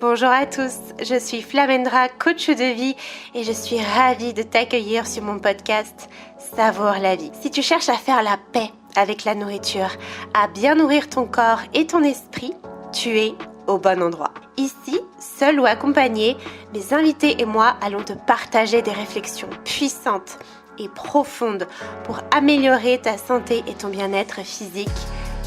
Bonjour à tous, je suis Flamendra, coach de vie et je suis ravie de t'accueillir sur mon podcast Savoure la vie. Si tu cherches à faire la paix avec la nourriture, à bien nourrir ton corps et ton esprit, tu es au bon endroit. Ici, seul ou accompagné, mes invités et moi allons te partager des réflexions puissantes et profondes pour améliorer ta santé et ton bien-être physique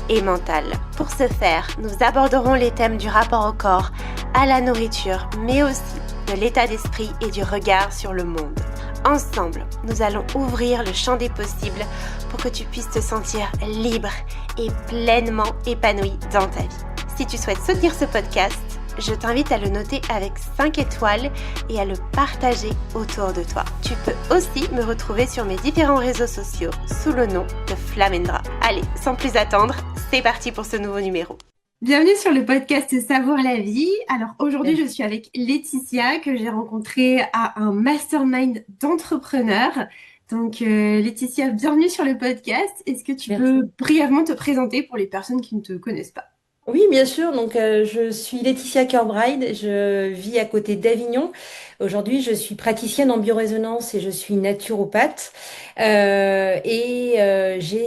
et mental. Pour ce faire, nous aborderons les thèmes du rapport au corps, à la nourriture, mais aussi de l'état d'esprit et du regard sur le monde. Ensemble, nous allons ouvrir le champ des possibles pour que tu puisses te sentir libre et pleinement épanoui dans ta vie. Si tu souhaites soutenir ce podcast, je t'invite à le noter avec 5 étoiles et à le partager autour de toi. Tu peux aussi me retrouver sur mes différents réseaux sociaux sous le nom de Flamendra. Allez, sans plus attendre, c'est parti pour ce nouveau numéro. Bienvenue sur le podcast Savoure la vie. Alors aujourd'hui, je suis avec Laetitia que j'ai rencontrée à un mastermind d'entrepreneurs. Donc Laetitia, bienvenue sur le podcast. Est-ce que tu peux brièvement te présenter pour les personnes qui ne te connaissent pas? Oui, bien sûr. Donc, je suis Laetitia Kirkbride. Je vis à côté d'Avignon. Aujourd'hui, je suis praticienne en biorésonance et je suis naturopathe. J'ai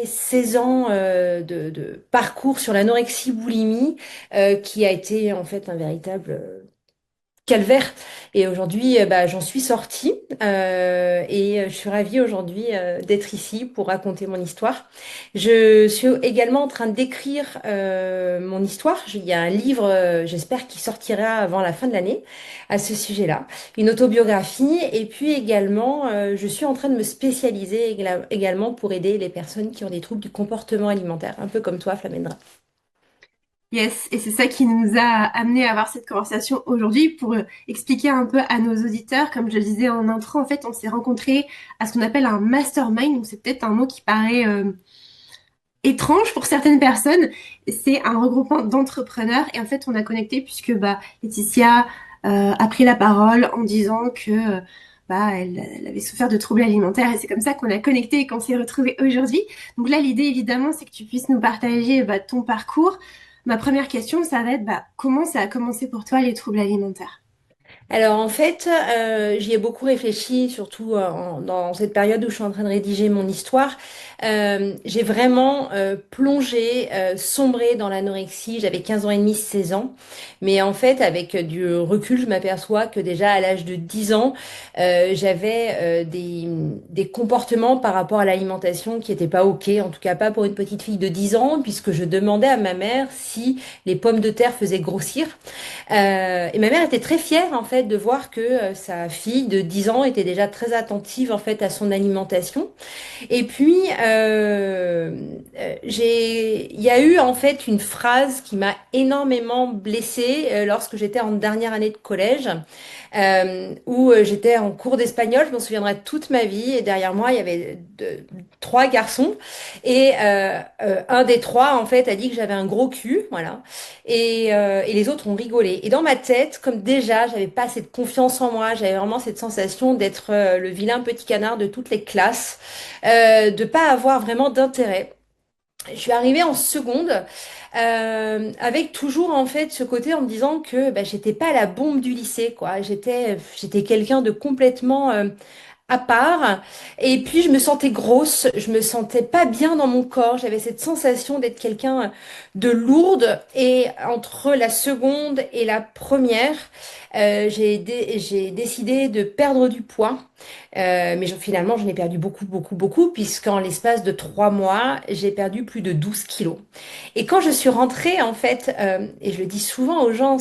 16 ans de parcours sur l'anorexie-boulimie qui a été en fait un véritable calvaire. Et aujourd'hui, j'en suis sortie je suis ravie aujourd'hui d'être ici pour raconter mon histoire. Je suis également en train d'écrire mon histoire. Il y a un livre, j'espère, qui sortira avant la fin de l'année à ce sujet-là, une autobiographie. Et puis également, je suis en train de me spécialiser également pour aider les personnes qui ont des troubles du comportement alimentaire, un peu comme toi, Flamendra. Yes, et c'est ça qui nous a amené à avoir cette conversation aujourd'hui pour expliquer un peu à nos auditeurs. Comme je le disais en intro, en fait, on s'est rencontrés à ce qu'on appelle un mastermind. Donc, c'est peut-être un mot qui paraît étrange pour certaines personnes. C'est un regroupement d'entrepreneurs et en fait, on a connecté puisque Laetitia a pris la parole en disant que elle avait souffert de troubles alimentaires et c'est comme ça qu'on a connecté et qu'on s'est retrouvés aujourd'hui. Donc là, l'idée évidemment, c'est que tu puisses nous partager ton parcours. Ma première question, ça va être comment ça a commencé pour toi les troubles alimentaires? Alors en fait, j'y ai beaucoup réfléchi, surtout dans cette période où je suis en train de rédiger mon histoire. J'ai vraiment plongé, sombré dans l'anorexie. J'avais 15 ans et demi, 16 ans. Mais en fait, avec du recul, je m'aperçois que déjà à l'âge de 10 ans, j'avais des comportements par rapport à l'alimentation qui n'étaient pas OK, en tout cas pas pour une petite fille de 10 ans, puisque je demandais à ma mère si les pommes de terre faisaient grossir. Et ma mère était très fière en fait de voir que sa fille de 10 ans était déjà très attentive en fait à son alimentation. Et puis il y a eu en fait une phrase qui m'a énormément blessée lorsque j'étais en dernière année de collège, où j'étais en cours d'espagnol. Je m'en souviendrai toute ma vie. Et derrière moi, il y avait trois garçons et un des trois en fait a dit que j'avais un gros cul, voilà. Et les autres ont rigolé. Et dans ma tête, comme déjà, j'avais pas cette confiance en moi, j'avais vraiment cette sensation d'être le vilain petit canard de toutes les classes, de pas avoir vraiment d'intérêt. Je suis arrivée en seconde avec toujours en fait ce côté en me disant que j'étais pas la bombe du lycée, quoi. J'étais quelqu'un de complètement à part. Et puis je me sentais grosse, je me sentais pas bien dans mon corps. J'avais cette sensation d'être quelqu'un de lourde. Et entre la seconde et la première, j'ai décidé de perdre du poids. Finalement, j'en ai perdu beaucoup, beaucoup, beaucoup, puisqu'en l'espace de 3 mois, j'ai perdu plus de 12 kilos. Et quand je suis rentrée, en fait, et je le dis souvent aux gens,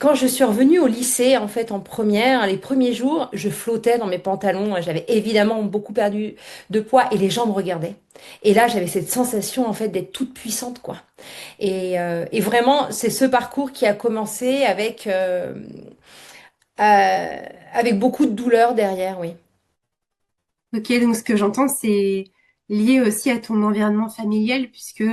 quand je suis revenue au lycée, en fait, en première, les premiers jours, je flottais dans mes pantalons. J'avais évidemment beaucoup perdu de poids et les gens me regardaient. Et là, j'avais cette sensation, en fait, d'être toute puissante, quoi. Et vraiment, c'est ce parcours qui a commencé avec beaucoup de douleur derrière, oui. Ok, donc ce que j'entends, c'est lié aussi à ton environnement familial, puisque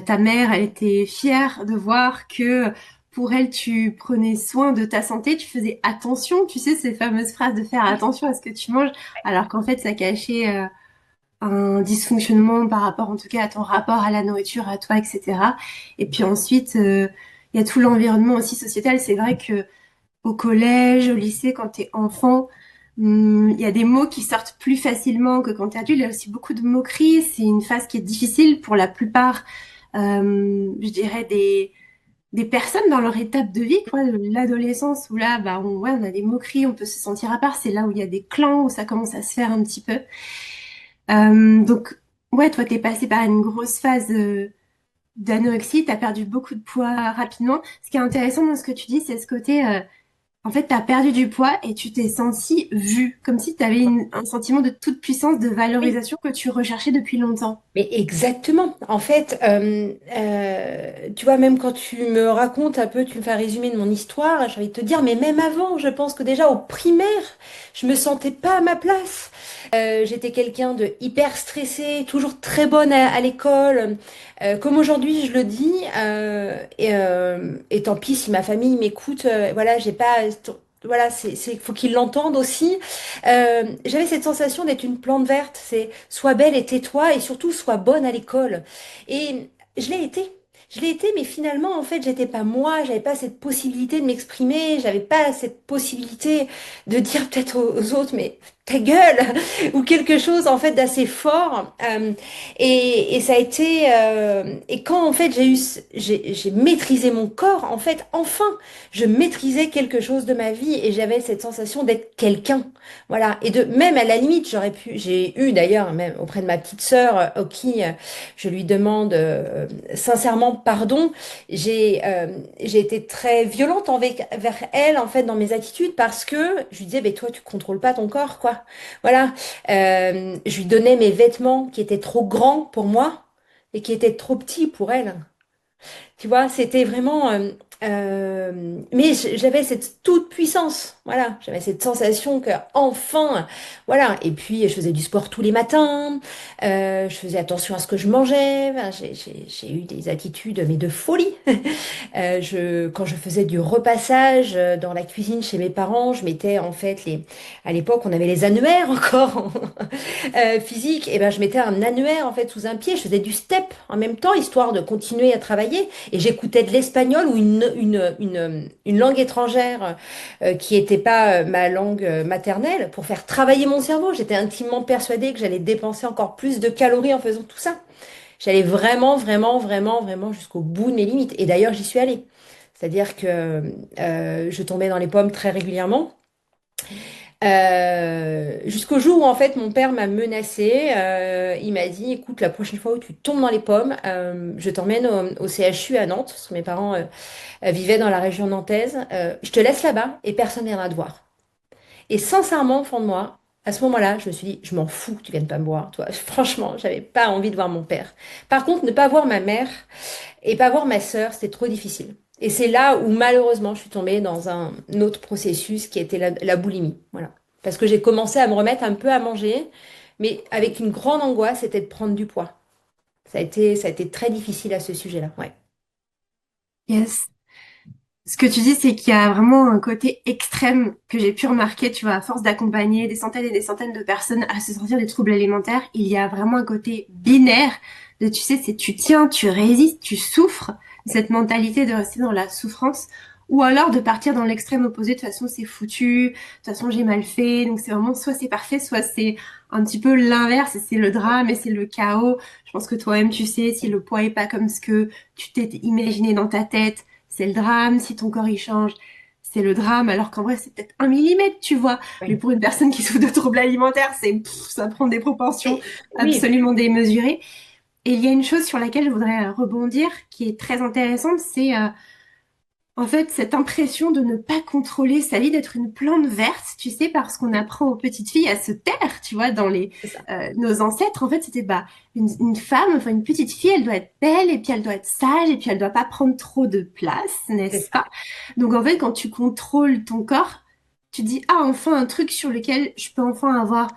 ta mère, elle était fière de voir que pour elle, tu prenais soin de ta santé, tu faisais attention, tu sais, ces fameuses phrases de faire attention à ce que tu manges, alors qu'en fait, ça cachait un dysfonctionnement par rapport, en tout cas, à ton rapport à la nourriture, à toi, etc. Et puis ensuite, il y a tout l'environnement aussi sociétal. C'est vrai que au collège, au lycée, quand t'es enfant, il y a des mots qui sortent plus facilement que quand t'es adulte. Il y a aussi beaucoup de moqueries. C'est une phase qui est difficile pour la plupart, je dirais, des personnes dans leur étape de vie, quoi, de l'adolescence, où là, bah, ouais, on a des moqueries, on peut se sentir à part. C'est là où il y a des clans, où ça commence à se faire un petit peu. Donc, ouais, toi, t'es passé par une grosse phase d'anorexie, t'as perdu beaucoup de poids rapidement. Ce qui est intéressant dans ce que tu dis, c'est ce côté, en fait, tu as perdu du poids et tu t'es senti vue, comme si tu avais un sentiment de toute puissance, de Oui. valorisation que tu recherchais depuis longtemps. Mais exactement. En fait, tu vois, même quand tu me racontes un peu, tu me fais un résumé de mon histoire, j'ai envie de te dire, mais même avant, je pense que déjà au primaire, je me sentais pas à ma place. J'étais quelqu'un de hyper stressé, toujours très bonne à l'école. Comme aujourd'hui, je le dis, et tant pis si ma famille m'écoute, voilà, j'ai pas. Voilà, faut qu'ils l'entendent aussi. J'avais cette sensation d'être une plante verte. C'est sois belle et tais-toi et surtout sois bonne à l'école. Et je l'ai été. Je l'ai été, mais finalement, en fait, j'étais pas moi. J'avais pas cette possibilité de m'exprimer. J'avais pas cette possibilité de dire peut-être aux autres, mais ta gueule ou quelque chose en fait d'assez fort. Et ça a été. Et quand en fait j'ai maîtrisé mon corps, en fait, enfin, je maîtrisais quelque chose de ma vie et j'avais cette sensation d'être quelqu'un. Voilà. Et de même à la limite, j'ai eu d'ailleurs même auprès de ma petite sœur, au qui je lui demande sincèrement pardon. J'ai été très violente envers elle en fait dans mes attitudes parce que je lui disais, ben toi tu contrôles pas ton corps quoi. Voilà. Je lui donnais mes vêtements qui étaient trop grands pour moi et qui étaient trop petits pour elle. Tu vois, c'était vraiment. Mais j'avais cette toute puissance. Voilà, j'avais cette sensation que enfin, voilà. Et puis je faisais du sport tous les matins. Je faisais attention à ce que je mangeais. Enfin, j'ai eu des attitudes mais de folie. Quand je faisais du repassage dans la cuisine chez mes parents, je mettais en fait à l'époque on avait les annuaires encore physique. Et ben je mettais un annuaire en fait sous un pied. Je faisais du step en même temps histoire de continuer à travailler. Et j'écoutais de l'espagnol ou une langue étrangère qui n'était pas ma langue maternelle pour faire travailler mon cerveau. J'étais intimement persuadée que j'allais dépenser encore plus de calories en faisant tout ça. J'allais vraiment, vraiment, vraiment, vraiment jusqu'au bout de mes limites. Et d'ailleurs, j'y suis allée. C'est-à-dire que je tombais dans les pommes très régulièrement. Jusqu'au jour où en fait mon père m'a menacé, il m'a dit écoute la prochaine fois où tu tombes dans les pommes, je t'emmène au CHU à Nantes, parce que mes parents vivaient dans la région nantaise, je te laisse là-bas et personne ne viendra te voir. Et sincèrement au fond de moi, à ce moment-là, je me suis dit je m'en fous que tu viennes pas me voir, toi. Franchement, j'avais pas envie de voir mon père. Par contre, ne pas voir ma mère et pas voir ma sœur, c'était trop difficile. Et c'est là où malheureusement je suis tombée dans un autre processus qui était la boulimie. Voilà. Parce que j'ai commencé à me remettre un peu à manger, mais avec une grande angoisse, c'était de prendre du poids. Ça a été très difficile à ce sujet-là. Ouais. Yes. Ce que tu dis, c'est qu'il y a vraiment un côté extrême que j'ai pu remarquer, tu vois, à force d'accompagner des centaines et des centaines de personnes à se sortir des troubles alimentaires, il y a vraiment un côté binaire de, tu sais, c'est tu tiens, tu résistes, tu souffres, cette mentalité de rester dans la souffrance, ou alors de partir dans l'extrême opposé, de toute façon c'est foutu, de toute façon j'ai mal fait, donc c'est vraiment soit c'est parfait, soit c'est un petit peu l'inverse, et c'est le drame et c'est le chaos. Je pense que toi-même tu sais, si le poids est pas comme ce que tu t'es imaginé dans ta tête, c'est le drame. Si ton corps il change, c'est le drame. Alors qu'en vrai, c'est peut-être 1 millimètre, tu vois. Mais Oui. pour une personne qui souffre de troubles alimentaires, ça prend des proportions Oui. absolument démesurées. Et il y a une chose sur laquelle je voudrais rebondir, qui est très intéressante, c'est en fait cette impression de ne pas contrôler sa vie, d'être une plante verte, tu sais, parce qu'on apprend aux petites filles à se taire, tu vois, dans C'est ça. nos ancêtres, en fait, c'était bah une femme, enfin une petite fille, elle doit être belle et puis elle doit être sage et puis elle doit pas prendre trop de place, C'est n'est-ce ça. pas? Donc en fait, quand tu contrôles ton corps, tu dis ah enfin un truc sur lequel je peux enfin avoir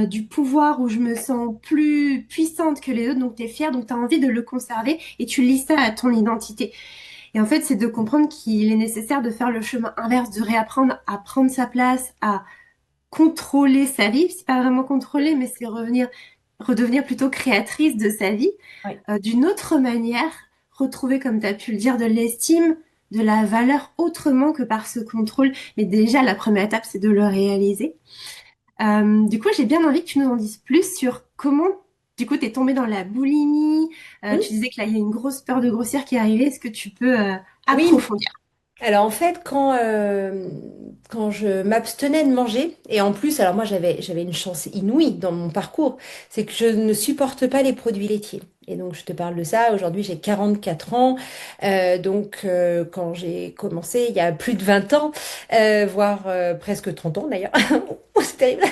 du pouvoir où je me sens plus puissante que les autres, donc tu es fière, donc tu as envie de le conserver et tu lis ça à ton identité. Et en fait, c'est de comprendre qu'il est nécessaire de faire le chemin inverse, de réapprendre à prendre sa place, à contrôler sa vie. C'est pas vraiment contrôler, mais c'est redevenir plutôt créatrice de sa vie, Oui. d'une autre manière, retrouver, comme tu as pu le dire, de l'estime, de la valeur autrement que par ce contrôle. Mais déjà, la première étape, c'est de le réaliser. Du coup, j'ai bien envie que tu nous en dises plus sur comment, du coup, t'es tombée dans la boulimie. Tu Hmm. disais que là, il y a une grosse peur de grossir qui est arrivée. Est-ce que tu peux Oui, approfondir? alors en fait, quand je m'abstenais de manger, et en plus, alors moi j'avais une chance inouïe dans mon parcours, c'est que je ne supporte pas les produits laitiers. Et donc je te parle de ça, aujourd'hui j'ai 44 ans, quand j'ai commencé il y a plus de 20 ans, voire presque 30 ans d'ailleurs, c'est terrible.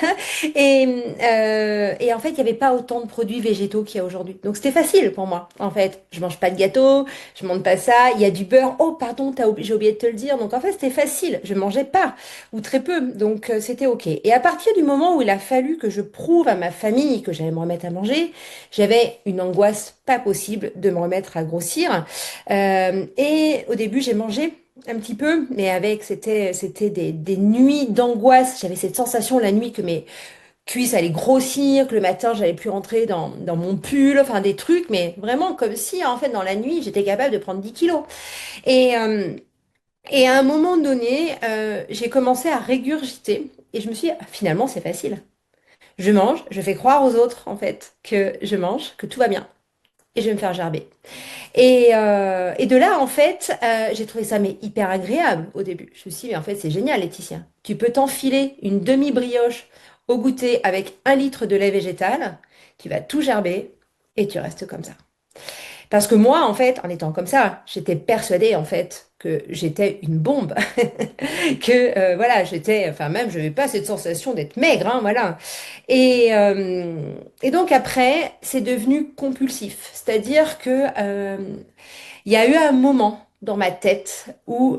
Et en fait, il n'y avait pas autant de produits végétaux qu'il y a aujourd'hui. Donc c'était facile pour moi, en fait. Je mange pas de gâteau, je mange pas ça, il y a du beurre. Oh, pardon, j'ai oublié de te le dire. Donc en fait, c'était facile. Je mangeais pas ou très peu. Donc c'était OK. Et à partir du moment où il a fallu que je prouve à ma famille que j'allais me remettre à manger, j'avais une angoisse pas possible de me remettre à grossir. Et au début, j'ai mangé un petit peu, mais c'était des nuits d'angoisse. J'avais cette sensation la nuit que mes cuisses allaient grossir, que le matin, j'allais plus rentrer dans mon pull, enfin des trucs, mais vraiment comme si, en fait, dans la nuit, j'étais capable de prendre 10 kilos. Et, euh, et à un moment donné, j'ai commencé à régurgiter et je me suis dit, ah, finalement, c'est facile. Je mange, je fais croire aux autres, en fait, que je mange, que tout va bien. Et je vais me faire gerber. Et de là, en fait, j'ai trouvé ça mais hyper agréable au début. Je me suis dit, mais en fait, c'est génial, Laetitia. Tu peux t'enfiler une demi-brioche au goûter avec 1 litre de lait végétal, tu vas tout gerber et tu restes comme ça. Parce que moi, en fait, en étant comme ça, j'étais persuadée, en fait, que j'étais une bombe. Voilà, enfin même, je n'avais pas cette sensation d'être maigre, hein, voilà. Et donc après, c'est devenu compulsif. C'est-à-dire que il y a eu un moment dans ma tête où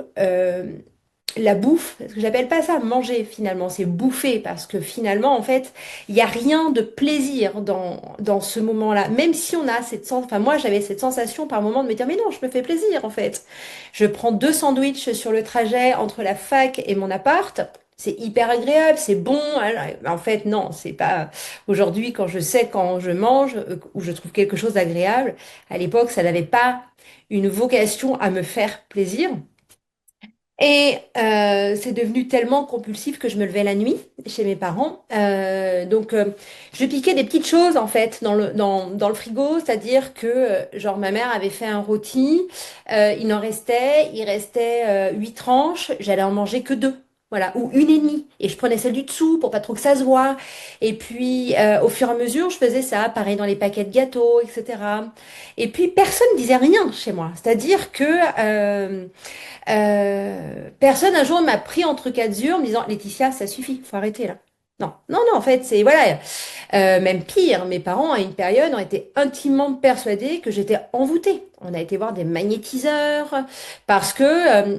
la bouffe, parce que j'appelle pas ça manger finalement, c'est bouffer, parce que finalement, en fait, il n'y a rien de plaisir dans ce moment-là. Même si on a cette sensation, enfin moi j'avais cette sensation par moment de me dire, mais non, je me fais plaisir en fait. Je prends 2 sandwichs sur le trajet entre la fac et mon appart. C'est hyper agréable, c'est bon. En fait, non, c'est pas. Aujourd'hui, quand je sais quand je mange ou je trouve quelque chose d'agréable, à l'époque, ça n'avait pas une vocation à me faire plaisir. Et c'est devenu tellement compulsif que je me levais la nuit chez mes parents. Je piquais des petites choses en fait dans le frigo, c'est-à-dire que genre ma mère avait fait un rôti, il restait 8 tranches, j'allais en manger que deux. Voilà, ou une et demie. Et je prenais celle du dessous pour pas trop que ça se voit. Et puis, au fur et à mesure, je faisais ça, pareil dans les paquets de gâteaux, etc. Et puis, personne disait rien chez moi. C'est-à-dire que personne un jour m'a pris entre quatre yeux en me disant, Laetitia, ça suffit, faut arrêter là. Non, non, non, en fait, c'est voilà. Même pire, mes parents à une période ont été intimement persuadés que j'étais envoûtée. On a été voir des magnétiseurs parce que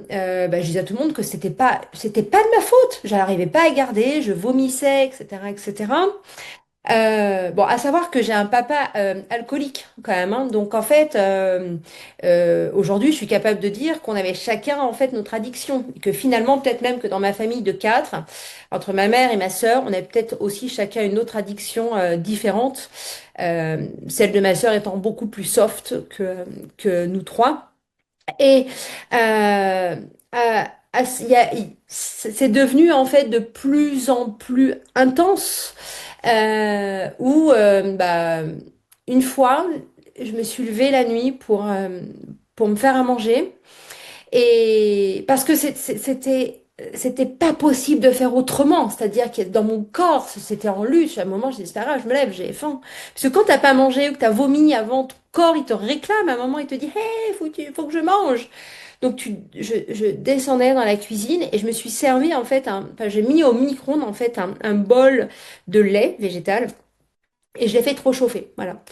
je disais à tout le monde que c'était pas de ma faute. J'arrivais pas à garder, je vomissais, etc., etc. Bon, à savoir que j'ai un papa alcoolique quand même, hein. Donc en fait, aujourd'hui, je suis capable de dire qu'on avait chacun en fait notre addiction, et que finalement, peut-être même que dans ma famille de quatre, entre ma mère et ma sœur, on avait peut-être aussi chacun une autre addiction différente. Celle de ma sœur étant beaucoup plus soft que nous trois. Et euh, c'est devenu en fait de plus en plus intense. Où une fois, je me suis levée la nuit pour me faire à manger. Et parce que c'était pas possible de faire autrement. C'est-à-dire que dans mon corps, c'était en lutte. À un moment, j'ai dit, c'est pas grave, je me lève, j'ai faim. Parce que quand t'as pas mangé ou que t'as vomi avant, ton corps, il te réclame. À un moment, il te dit, hey, faut que je mange. Donc, je descendais dans la cuisine et je me suis servi, en fait, enfin, j'ai mis au micro-ondes, en fait, un bol de lait végétal et je l'ai fait trop chauffer. Voilà.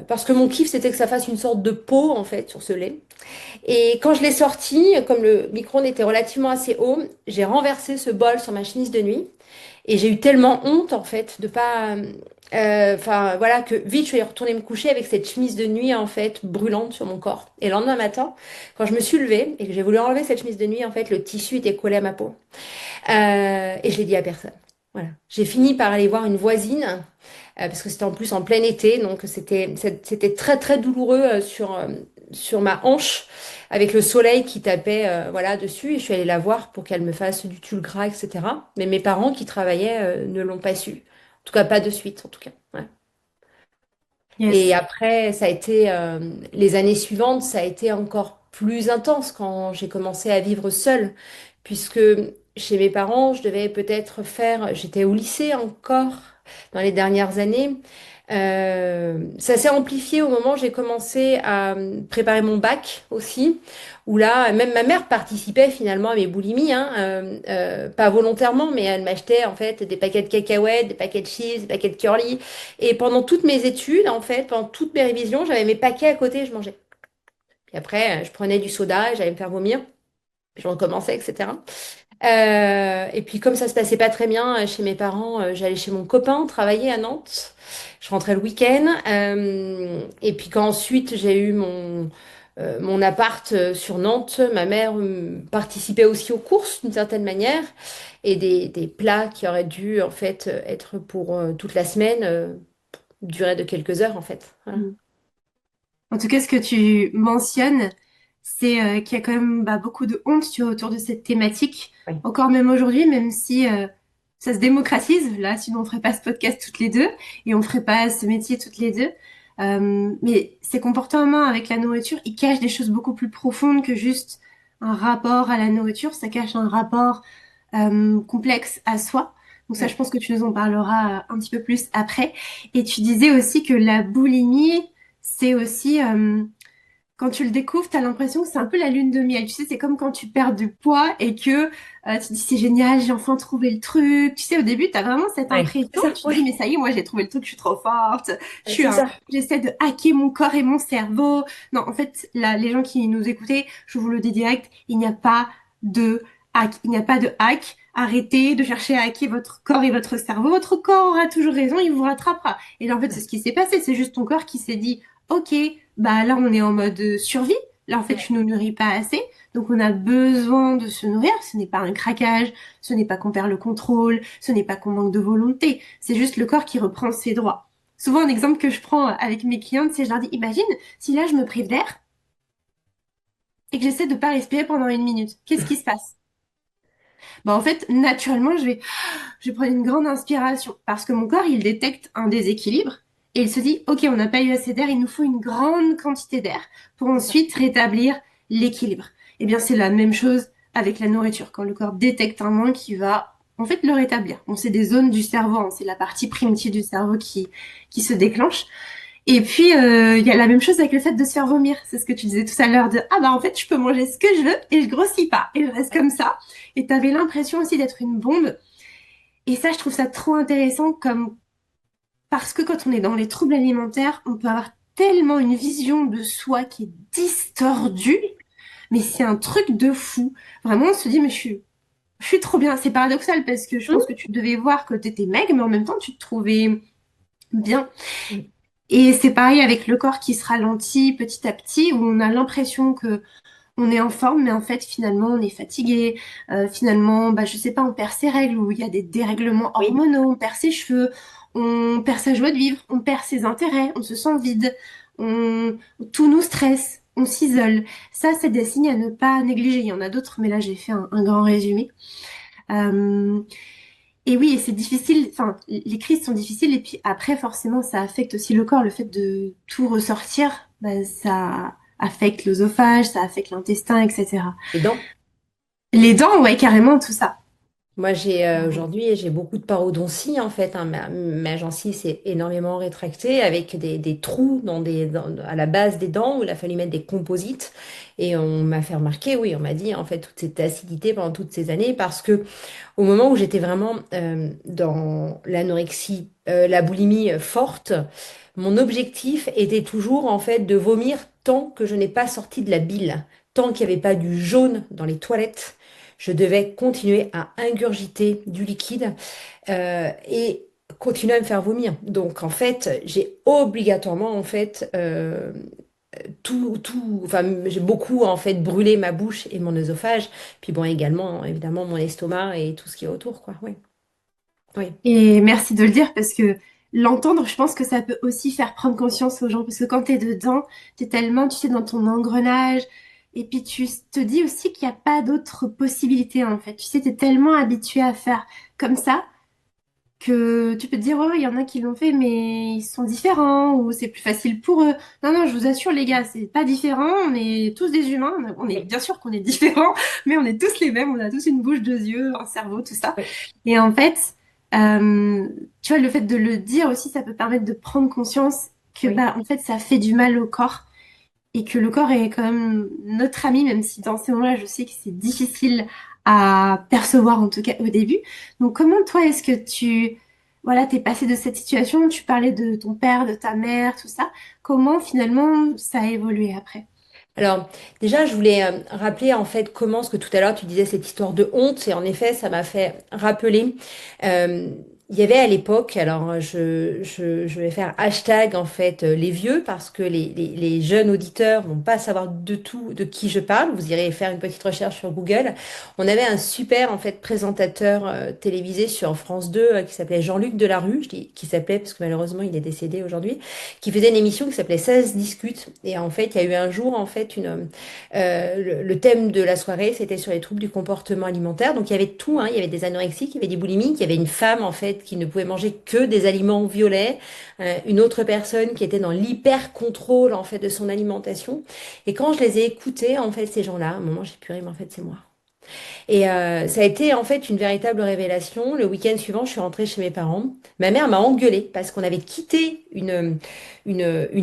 Parce que mon kiff, c'était que ça fasse une sorte de peau, en fait, sur ce lait. Et quand je l'ai sorti, comme le micro-ondes était relativement assez haut, j'ai renversé ce bol sur ma chemise de nuit. Et j'ai eu tellement honte, en fait, de pas. Enfin, voilà, que vite, je suis retournée me coucher avec cette chemise de nuit, en fait, brûlante sur mon corps. Et le lendemain matin, quand je me suis levée et que j'ai voulu enlever cette chemise de nuit, en fait, le tissu était collé à ma peau. Et je l'ai dit à personne. Voilà. J'ai fini par aller voir une voisine, parce que c'était en plus en plein été, donc c'était très très douloureux sur ma hanche, avec le soleil qui tapait voilà, dessus, et je suis allée la voir pour qu'elle me fasse du tulle gras, etc. Mais mes parents qui travaillaient ne l'ont pas su. En tout cas, pas de suite, en tout cas. Ouais. Et Yes. après, ça a été, les années suivantes, ça a été encore plus intense quand j'ai commencé à vivre seule, puisque chez mes parents, je devais peut-être j'étais au lycée encore dans les dernières années. Ça s'est amplifié au moment où j'ai commencé à préparer mon bac aussi, où là, même ma mère participait finalement à mes boulimies, hein, pas volontairement, mais elle m'achetait en fait des paquets de cacahuètes, des paquets de chips, des paquets de curly. Et pendant toutes mes études, en fait, pendant toutes mes révisions, j'avais mes paquets à côté et je mangeais. Puis après, je prenais du soda et j'allais me faire vomir. Puis je recommençais, etc. Et puis comme ça se passait pas très bien chez mes parents, j'allais chez mon copain travailler à Nantes. Je rentrais le week-end. Et puis quand ensuite j'ai eu mon appart sur Nantes, ma mère participait aussi aux courses d'une certaine manière. Et des plats qui auraient dû en fait être pour toute la semaine duraient de quelques heures en fait. Voilà. En tout cas, ce que tu mentionnes, c'est qu'il y a quand même beaucoup de honte, tu vois, autour de cette thématique, Oui. encore même aujourd'hui, même si ça se démocratise. Là, sinon on ferait pas ce podcast toutes les deux et on ferait pas ce métier toutes les deux. Mais ces comportements avec la nourriture, ils cachent des choses beaucoup plus profondes que juste un rapport à la nourriture. Ça cache un rapport complexe à soi. Donc ça, je Oui. pense que tu nous en parleras un petit peu plus après. Et tu disais aussi que la boulimie c'est aussi, quand tu le découvres, tu as l'impression que c'est un peu la lune de miel. Tu sais, c'est comme quand tu perds du poids et que tu te dis c'est génial, j'ai enfin trouvé le truc. Tu sais, au début, tu as vraiment cette Ouais. C'est impression. ça, Tu te dis, mais oui. ça y est, moi, j'ai trouvé le truc, je suis trop forte. C'est ça. J'essaie de hacker mon corps et mon cerveau. Non, en fait, là, les gens qui nous écoutaient, je vous le dis direct, il n'y a pas de hack. Il n'y a pas de hack. Arrêtez de chercher à hacker votre corps et votre cerveau. Votre corps aura toujours raison, il vous rattrapera. Et là, en fait, c'est ce qui s'est passé. C'est juste ton corps qui s'est dit, ok, bah là on est en mode survie. Là en fait tu nous nourris pas assez, donc on a besoin de se nourrir. Ce n'est pas un craquage, ce n'est pas qu'on perd le contrôle, ce n'est pas qu'on manque de volonté. C'est juste le corps qui reprend ses droits. Souvent un exemple que je prends avec mes clientes, c'est je leur dis imagine si là je me prive d'air et que j'essaie de pas respirer pendant une minute. Qu'est-ce qui se passe? Bah en fait naturellement je vais prendre une grande inspiration parce que mon corps, il détecte un déséquilibre et il se dit, OK, on n'a pas eu assez d'air, il nous faut une grande quantité d'air pour ensuite rétablir l'équilibre. Eh bien, c'est la même chose avec la nourriture. Quand le corps détecte un manque, il va en fait le rétablir. Bon, c'est des zones du cerveau, hein, c'est la partie primitive du cerveau qui se déclenche. Et puis, il y a la même chose avec le fait de se faire vomir. C'est ce que tu disais tout à l'heure de, ah bah en fait, je peux manger ce que je veux et je grossis pas. Et je reste comme ça. Et tu avais l'impression aussi d'être une bombe et ça, je trouve ça trop intéressant comme parce que quand on est dans les troubles alimentaires, on peut avoir tellement une vision de soi qui est distordue, mais c'est un truc de fou. Vraiment, on se dit, mais je suis trop bien. C'est paradoxal parce que je pense que tu devais voir que tu étais maigre, mais en même temps, tu te trouvais bien. Mhm. Et c'est pareil avec le corps qui se ralentit petit à petit, où on a l'impression que on est en forme, mais en fait, finalement, on est fatigué. Finalement, bah, je sais pas, on perd ses règles, ou il y a des dérèglements Oui. hormonaux, on perd ses cheveux, on perd sa joie de vivre, on perd ses intérêts, on se sent vide, on, tout nous stresse, on s'isole. Ça, c'est des signes à ne pas négliger. Il y en a d'autres, mais là, j'ai fait un grand résumé. Euh, et oui, et c'est difficile, enfin, les crises sont difficiles, et puis après, forcément, ça affecte aussi le corps. Le fait de tout ressortir, bah, ça affecte l'œsophage, ça affecte l'intestin, etc. Les dents. Les dents, ouais, carrément, tout ça. Moi, aujourd'hui, j'ai beaucoup de parodontie en fait, hein. Ma gencive s'est énormément rétractée avec des trous à la base des dents où il a fallu mettre des composites. Et on m'a fait remarquer, oui, on m'a dit en fait toute cette acidité pendant toutes ces années parce que au moment où j'étais vraiment dans l'anorexie, la boulimie forte, mon objectif était toujours en fait de vomir tant que je n'ai pas sorti de la bile, tant qu'il n'y avait pas du jaune dans les toilettes. Je devais continuer à ingurgiter du liquide et continuer à me faire vomir. Donc en fait, j'ai obligatoirement en fait enfin j'ai beaucoup en fait brûlé ma bouche et mon œsophage. Puis bon également évidemment mon estomac et tout ce qui est autour quoi. Oui. Oui. Et merci de le dire parce que l'entendre, je pense que ça peut aussi faire prendre conscience aux gens. Parce que quand t'es dedans, t'es tellement, tu sais, dans ton engrenage. Et puis tu te dis aussi qu'il n'y a pas d'autres possibilités en fait. Tu sais, t'es tellement habitué à faire comme ça que tu peux te dire, ouais, ouais, il y en a qui l'ont fait, mais ils sont différents ou c'est plus facile pour eux. Non, non, je vous assure, les gars, c'est pas différent. On est tous des humains. On est bien sûr qu'on est différents, mais on est tous les mêmes. On a tous une bouche, deux yeux, un cerveau, tout ça. Oui. Et en fait, euh, tu vois, le fait de le dire aussi, ça peut permettre de prendre conscience que, Oui. bah, en fait, ça fait du mal au corps et que le corps est quand même notre ami, même si dans ces moments-là, je sais que c'est difficile à percevoir, en tout cas au début. Donc, comment toi, est-ce que voilà, t'es passé de cette situation, tu parlais de ton père, de ta mère, tout ça. Comment finalement ça a évolué après? Alors, déjà, je voulais rappeler en fait comment, ce que tout à l'heure tu disais cette histoire de honte, et en effet, ça m'a fait rappeler. euh, il y avait à l'époque, alors je vais faire hashtag en fait les vieux parce que les jeunes auditeurs vont pas savoir de tout de qui je parle. Vous irez faire une petite recherche sur Google. On avait un super en fait présentateur télévisé sur France 2 qui s'appelait Jean-Luc Delarue, je dis qui s'appelait parce que malheureusement il est décédé aujourd'hui, qui faisait une émission qui s'appelait Ça se discute. Et en fait, il y a eu un jour, en fait, le thème de la soirée, c'était sur les troubles du comportement alimentaire. Donc, il y avait tout, hein. Il y avait des anorexiques, il y avait des boulimiques, il y avait une femme, en fait, qui ne pouvait manger que des aliments violets, une autre personne qui était dans l'hyper-contrôle, en fait, de son alimentation. Et quand je les ai écoutés, en fait, ces gens-là, à un moment, j'ai pu mais en fait, c'est moi. Et ça a été en fait une véritable révélation. Le week-end suivant, je suis rentrée chez mes parents. Ma mère m'a engueulée parce qu'on avait quitté une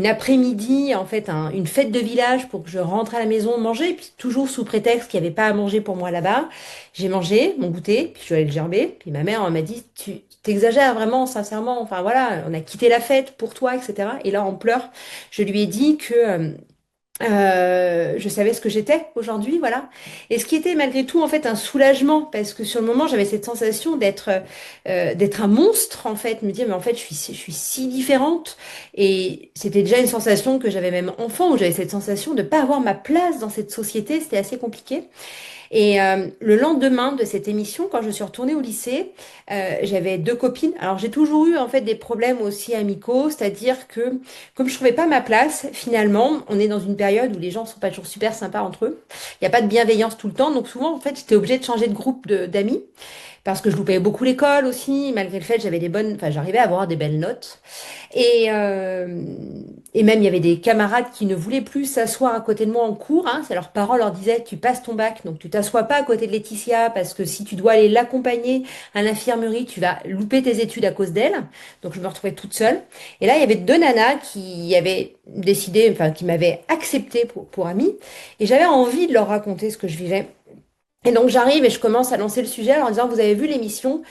après-midi, en fait, une fête de village pour que je rentre à la maison manger, et puis toujours sous prétexte qu'il n'y avait pas à manger pour moi là-bas. J'ai mangé mon goûter, puis je suis allée le gerber. Puis ma mère m'a dit, tu t'exagères vraiment, sincèrement. Enfin voilà, on a quitté la fête pour toi, etc. Et là, en pleurs, je lui ai dit que je savais ce que j'étais aujourd'hui, voilà. Et ce qui était malgré tout en fait un soulagement, parce que sur le moment j'avais cette sensation d'être un monstre en fait, me dire mais en fait je suis si différente. Et c'était déjà une sensation que j'avais même enfant, où j'avais cette sensation de pas avoir ma place dans cette société, c'était assez compliqué. Et le lendemain de cette émission, quand je suis retournée au lycée, j'avais deux copines. Alors j'ai toujours eu en fait des problèmes aussi amicaux, c'est-à-dire que comme je trouvais pas ma place, finalement, on est dans une période où les gens sont pas toujours super sympas entre eux. Il n'y a pas de bienveillance tout le temps, donc souvent en fait j'étais obligée de changer de groupe d'amis parce que je loupais beaucoup l'école aussi, malgré le fait que j'avais des bonnes, enfin j'arrivais à avoir des belles notes. Et, euh, et même, il y avait des camarades qui ne voulaient plus s'asseoir à côté de moi en cours, hein. C'est leurs parents leur disaient, tu passes ton bac, donc tu t'assois pas à côté de Laetitia, parce que si tu dois aller l'accompagner à l'infirmerie, tu vas louper tes études à cause d'elle. Donc je me retrouvais toute seule. Et là, il y avait deux nanas qui avaient décidé, enfin, qui m'avaient accepté pour amie. Et j'avais envie de leur raconter ce que je vivais. Et donc j'arrive et je commence à lancer le sujet en leur disant, vous avez vu l'émission?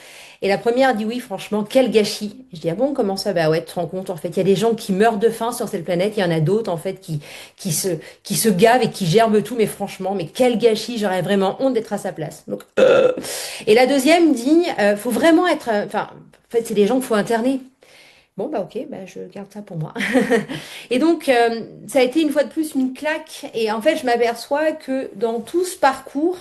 Et la première dit oui, franchement, quel gâchis. Je dis, ah bon, comment ça? Bah ouais, tu te rends compte, en fait, il y a des gens qui meurent de faim sur cette planète, il y en a d'autres, en fait, qui se, qui se gavent et qui gerbent tout, mais franchement, mais quel gâchis, j'aurais vraiment honte d'être à sa place. Donc, Et la deuxième dit, faut vraiment être, enfin, en fait, c'est des gens qu'il faut interner. Bon, bah ok, bah, je garde ça pour moi. Et donc, ça a été une fois de plus une claque. Et en fait, je m'aperçois que dans tout ce parcours,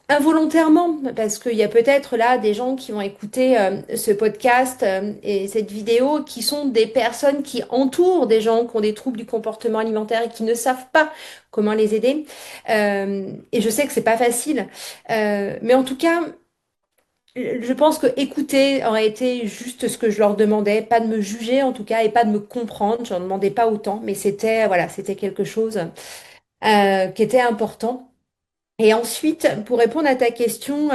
involontairement, parce qu'il y a peut-être là des gens qui vont écouter ce podcast et cette vidéo qui sont des personnes qui entourent des gens qui ont des troubles du comportement alimentaire et qui ne savent pas comment les aider. Et je sais que c'est pas facile, mais en tout cas, je pense que écouter aurait été juste ce que je leur demandais, pas de me juger en tout cas et pas de me comprendre. Je n'en demandais pas autant, mais c'était voilà, c'était quelque chose qui était important. Et ensuite, pour répondre à ta question,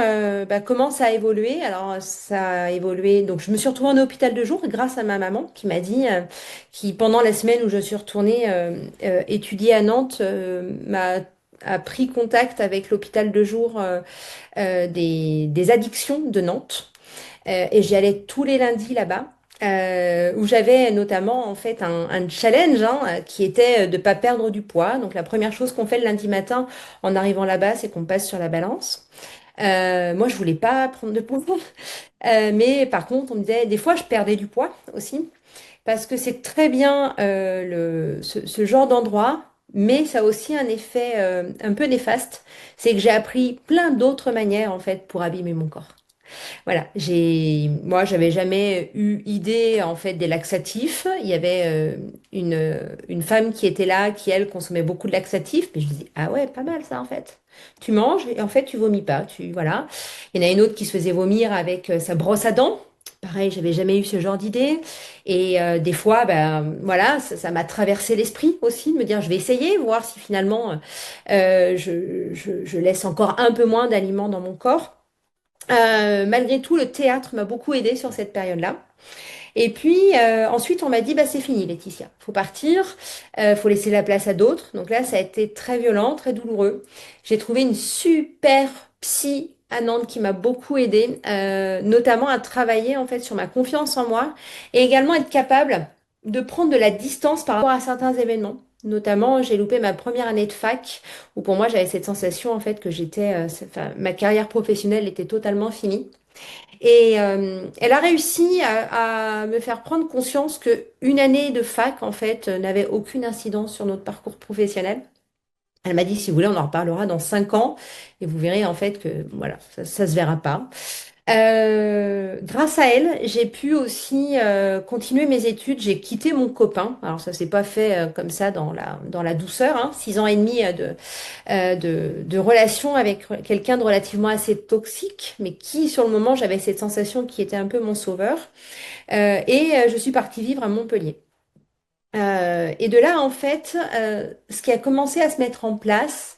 comment ça a évolué? Alors, ça a évolué. Donc, je me suis retrouvée en hôpital de jour grâce à ma maman qui m'a dit, qui pendant la semaine où je suis retournée étudier à Nantes, a pris contact avec l'hôpital de jour des addictions de Nantes. Et j'y allais tous les lundis là-bas. Où j'avais notamment en fait un challenge qui était de pas perdre du poids. Donc la première chose qu'on fait le lundi matin en arrivant là-bas, c'est qu'on passe sur la balance. Moi, je voulais pas prendre de poids, mais par contre, on me disait des fois je perdais du poids aussi parce que c'est très bien ce genre d'endroit, mais ça a aussi un effet un peu néfaste. C'est que j'ai appris plein d'autres manières en fait pour abîmer mon corps. Voilà, moi, j'avais jamais eu idée en fait des laxatifs. Il y avait une femme qui était là, qui elle consommait beaucoup de laxatifs. Mais je me dis, ah ouais, pas mal ça en fait. Tu manges et en fait tu vomis pas. Voilà. Il y en a une autre qui se faisait vomir avec sa brosse à dents. Pareil, j'avais jamais eu ce genre d'idée. Et des fois, ben voilà, ça m'a traversé l'esprit aussi de me dire, je vais essayer, voir si finalement je laisse encore un peu moins d'aliments dans mon corps. Malgré tout, le théâtre m'a beaucoup aidé sur cette période-là. Et puis ensuite, on m'a dit, bah, c'est fini, Laetitia. Faut partir, faut laisser la place à d'autres. Donc là, ça a été très violent, très douloureux. J'ai trouvé une super psy à Nantes qui m'a beaucoup aidée, notamment à travailler en fait sur ma confiance en moi et également être capable de prendre de la distance par rapport à certains événements. Notamment, j'ai loupé ma première année de fac, où pour moi j'avais cette sensation en fait que enfin, ma carrière professionnelle était totalement finie. Et elle a réussi à me faire prendre conscience que une année de fac, en fait, n'avait aucune incidence sur notre parcours professionnel. Elle m'a dit, si vous voulez, on en reparlera dans 5 ans et vous verrez en fait que voilà, ça se verra pas. Grâce à elle, j'ai pu aussi continuer mes études. J'ai quitté mon copain. Alors ça s'est pas fait comme ça dans la douceur. Hein. 6 ans et demi de relation avec quelqu'un de relativement assez toxique, mais qui sur le moment j'avais cette sensation qui était un peu mon sauveur. Je suis partie vivre à Montpellier. Et de là, en fait, ce qui a commencé à se mettre en place,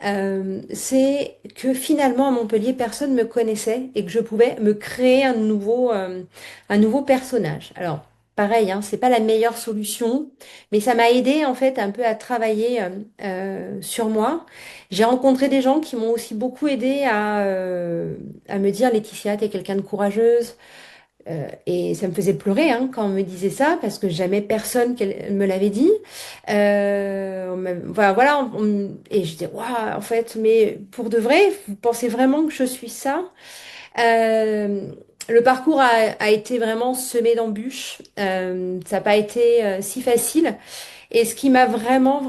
c'est que finalement à Montpellier, personne ne me connaissait et que je pouvais me créer un nouveau personnage. Alors, pareil, hein, c'est pas la meilleure solution, mais ça m'a aidé en fait un peu à travailler sur moi. J'ai rencontré des gens qui m'ont aussi beaucoup aidé à me dire, Laetitia, t'es quelqu'un de courageuse. Et ça me faisait pleurer hein, quand on me disait ça, parce que jamais personne me l'avait dit. Et je disais, waouh, en fait, mais pour de vrai, vous pensez vraiment que je suis ça? Euh, le parcours a été vraiment semé d'embûches. Ça n'a pas été si facile. Et ce qui m'a vraiment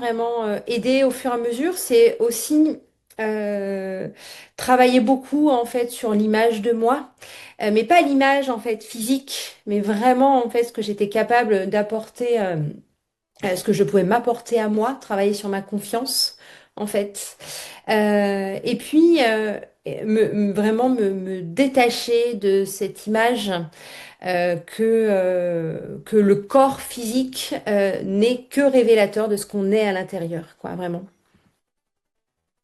aidé au fur et à mesure, c'est aussi euh, travailler beaucoup en fait sur l'image de moi, mais pas l'image en fait physique, mais vraiment en fait ce que j'étais capable d'apporter, ce que je pouvais m'apporter à moi, travailler sur ma confiance en fait. Et puis vraiment me détacher de cette image que le corps physique n'est que révélateur de ce qu'on est à l'intérieur, quoi, vraiment.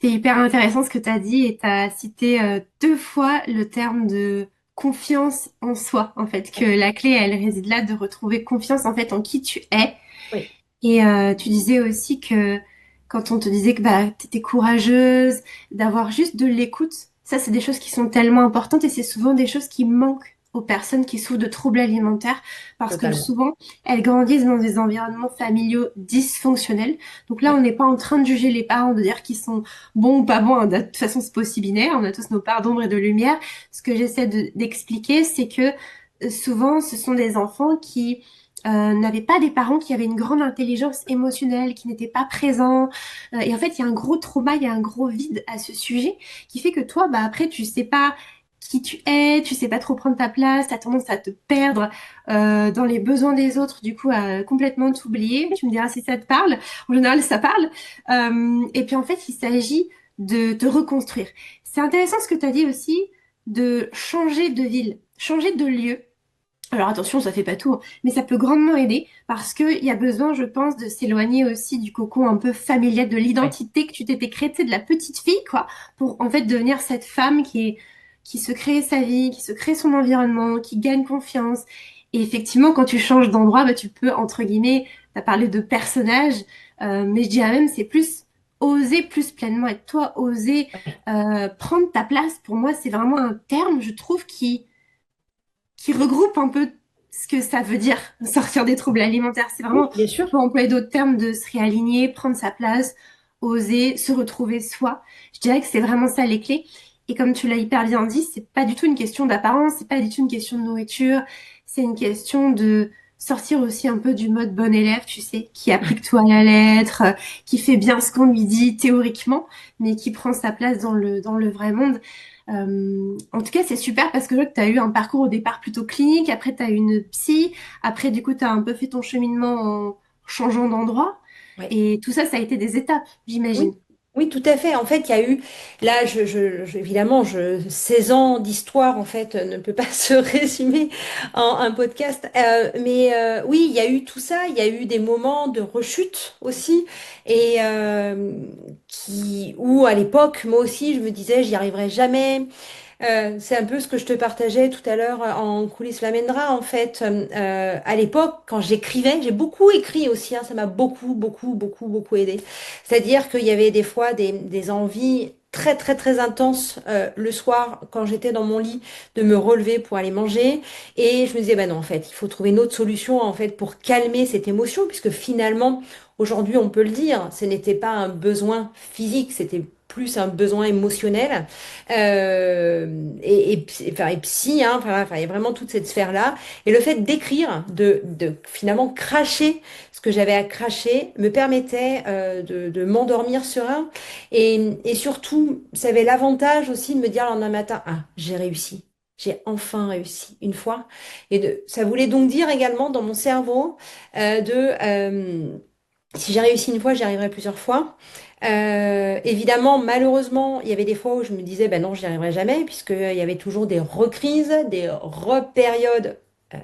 C'est hyper intéressant ce que tu as dit et tu as cité 2 fois le terme de confiance en soi, en fait, que la clé, elle réside là, de retrouver confiance en fait en qui tu es. Oui, Et tu disais aussi que quand on te disait que bah, tu étais courageuse, d'avoir juste de l'écoute, ça c'est des choses qui sont tellement importantes et c'est souvent des choses qui manquent aux personnes qui souffrent de troubles alimentaires parce que totalement. souvent elles grandissent dans des environnements familiaux dysfonctionnels. Donc là, on n'est pas en train de juger les parents, de dire qu'ils sont bons ou pas bons, hein. De toute façon, c'est possible binaire, on a tous nos parts d'ombre et de lumière. Ce que j'essaie d'expliquer, c'est que souvent, ce sont des enfants qui n'avaient pas des parents qui avaient une grande intelligence émotionnelle, qui n'étaient pas présents. Et en fait, il y a un gros trauma, il y a un gros vide à ce sujet qui fait que toi, bah après, tu sais pas qui tu es, tu sais pas trop prendre ta place, tu as tendance à te perdre dans les besoins des autres, du coup, à complètement t'oublier. Tu me diras si ça te parle. En général, ça parle. Et puis en fait, il s'agit de te reconstruire. C'est intéressant ce que tu as dit aussi, de changer de ville, changer de lieu. Alors attention, ça fait pas tout, hein, mais ça peut grandement aider parce qu'il y a besoin, je pense, de s'éloigner aussi du cocon un peu familial, de Ouais. l'identité que tu t'étais créée, tu sais, de la petite fille, quoi, pour en fait devenir cette femme qui se crée sa vie, qui se crée son environnement, qui gagne confiance. Et effectivement, quand tu changes d'endroit, bah, tu peux, entre guillemets, t'as parlé de personnage, mais je dirais même, c'est plus oser plus pleinement être toi, oser prendre ta place. Pour moi, c'est vraiment un terme, je trouve, qui regroupe un peu ce que ça veut dire sortir des troubles alimentaires. C'est Oui, vraiment, bien on sûr. peut employer d'autres termes de se réaligner, prendre sa place, oser, se retrouver soi. Je dirais que c'est vraiment ça les clés. Et comme tu l'as hyper bien dit, c'est pas du tout une question d'apparence, c'est pas du tout une question de nourriture, c'est une question sortir aussi un peu du mode bon élève, tu sais, qui applique tout à la lettre, qui fait bien ce qu'on lui dit théoriquement, mais qui prend sa place dans le vrai monde. En tout cas, c'est super parce que je vois que tu as eu un parcours au départ plutôt clinique, après tu as eu une psy, après du coup tu as un peu fait ton cheminement en changeant d'endroit, Ouais. et tout ça, ça a été des étapes, j'imagine. Oui, oui, tout à fait. En fait, il y a eu, là, évidemment, 16 ans d'histoire, en fait, ne peut pas se résumer en un podcast. Mais oui, il y a eu tout ça. Il y a eu des moments de rechute aussi. Et où, à l'époque, moi aussi, je me disais, j'y arriverai jamais. C'est un peu ce que je te partageais tout à l'heure en coulisses Flamendra. En fait, à l'époque, quand j'écrivais, j'ai beaucoup écrit aussi, hein, ça m'a beaucoup, beaucoup, beaucoup, beaucoup aidé. C'est-à-dire qu'il y avait des fois des envies très, très, très intenses le soir, quand j'étais dans mon lit, de me relever pour aller manger. Et je me disais, bah non, en fait, il faut trouver une autre solution, en fait, pour calmer cette émotion, puisque finalement, aujourd'hui, on peut le dire, ce n'était pas un besoin physique, c'était plus un besoin émotionnel enfin, et psy, hein, enfin, il y a vraiment toute cette sphère-là. Et le fait d'écrire, de finalement cracher ce que j'avais à cracher, me permettait de m'endormir serein. Et surtout, ça avait l'avantage aussi de me dire le lendemain matin, ah, j'ai réussi. J'ai enfin réussi une fois. Ça voulait donc dire également dans mon cerveau si j'ai réussi une fois, j'y arriverai plusieurs fois. Évidemment, malheureusement, il y avait des fois où je me disais, ben non, j'y arriverai jamais, puisqu'il y avait toujours des recrises, des repériodes euh,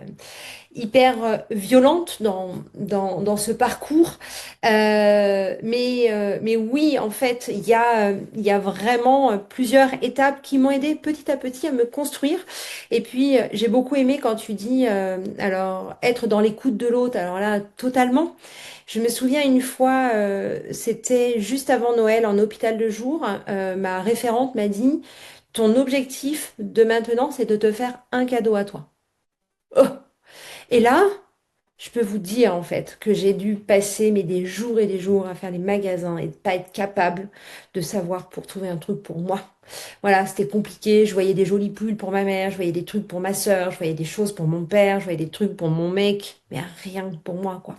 hyper violentes dans ce parcours. Mais oui, en fait, il y a vraiment plusieurs étapes qui m'ont aidé petit à petit à me construire. Et puis, j'ai beaucoup aimé quand tu dis, alors, être dans l'écoute de l'autre. Alors là, totalement. Je me souviens une fois, c'était juste avant Noël en hôpital de jour, ma référente m'a dit, ton objectif de maintenant, c'est de te faire un cadeau à toi. Oh. Et là, je peux vous dire en fait que j'ai dû passer mais des jours et des jours à faire les magasins et de pas être capable de savoir pour trouver un truc pour moi. Voilà, c'était compliqué. Je voyais des jolis pulls pour ma mère, je voyais des trucs pour ma sœur, je voyais des choses pour mon père, je voyais des trucs pour mon mec, mais rien pour moi quoi.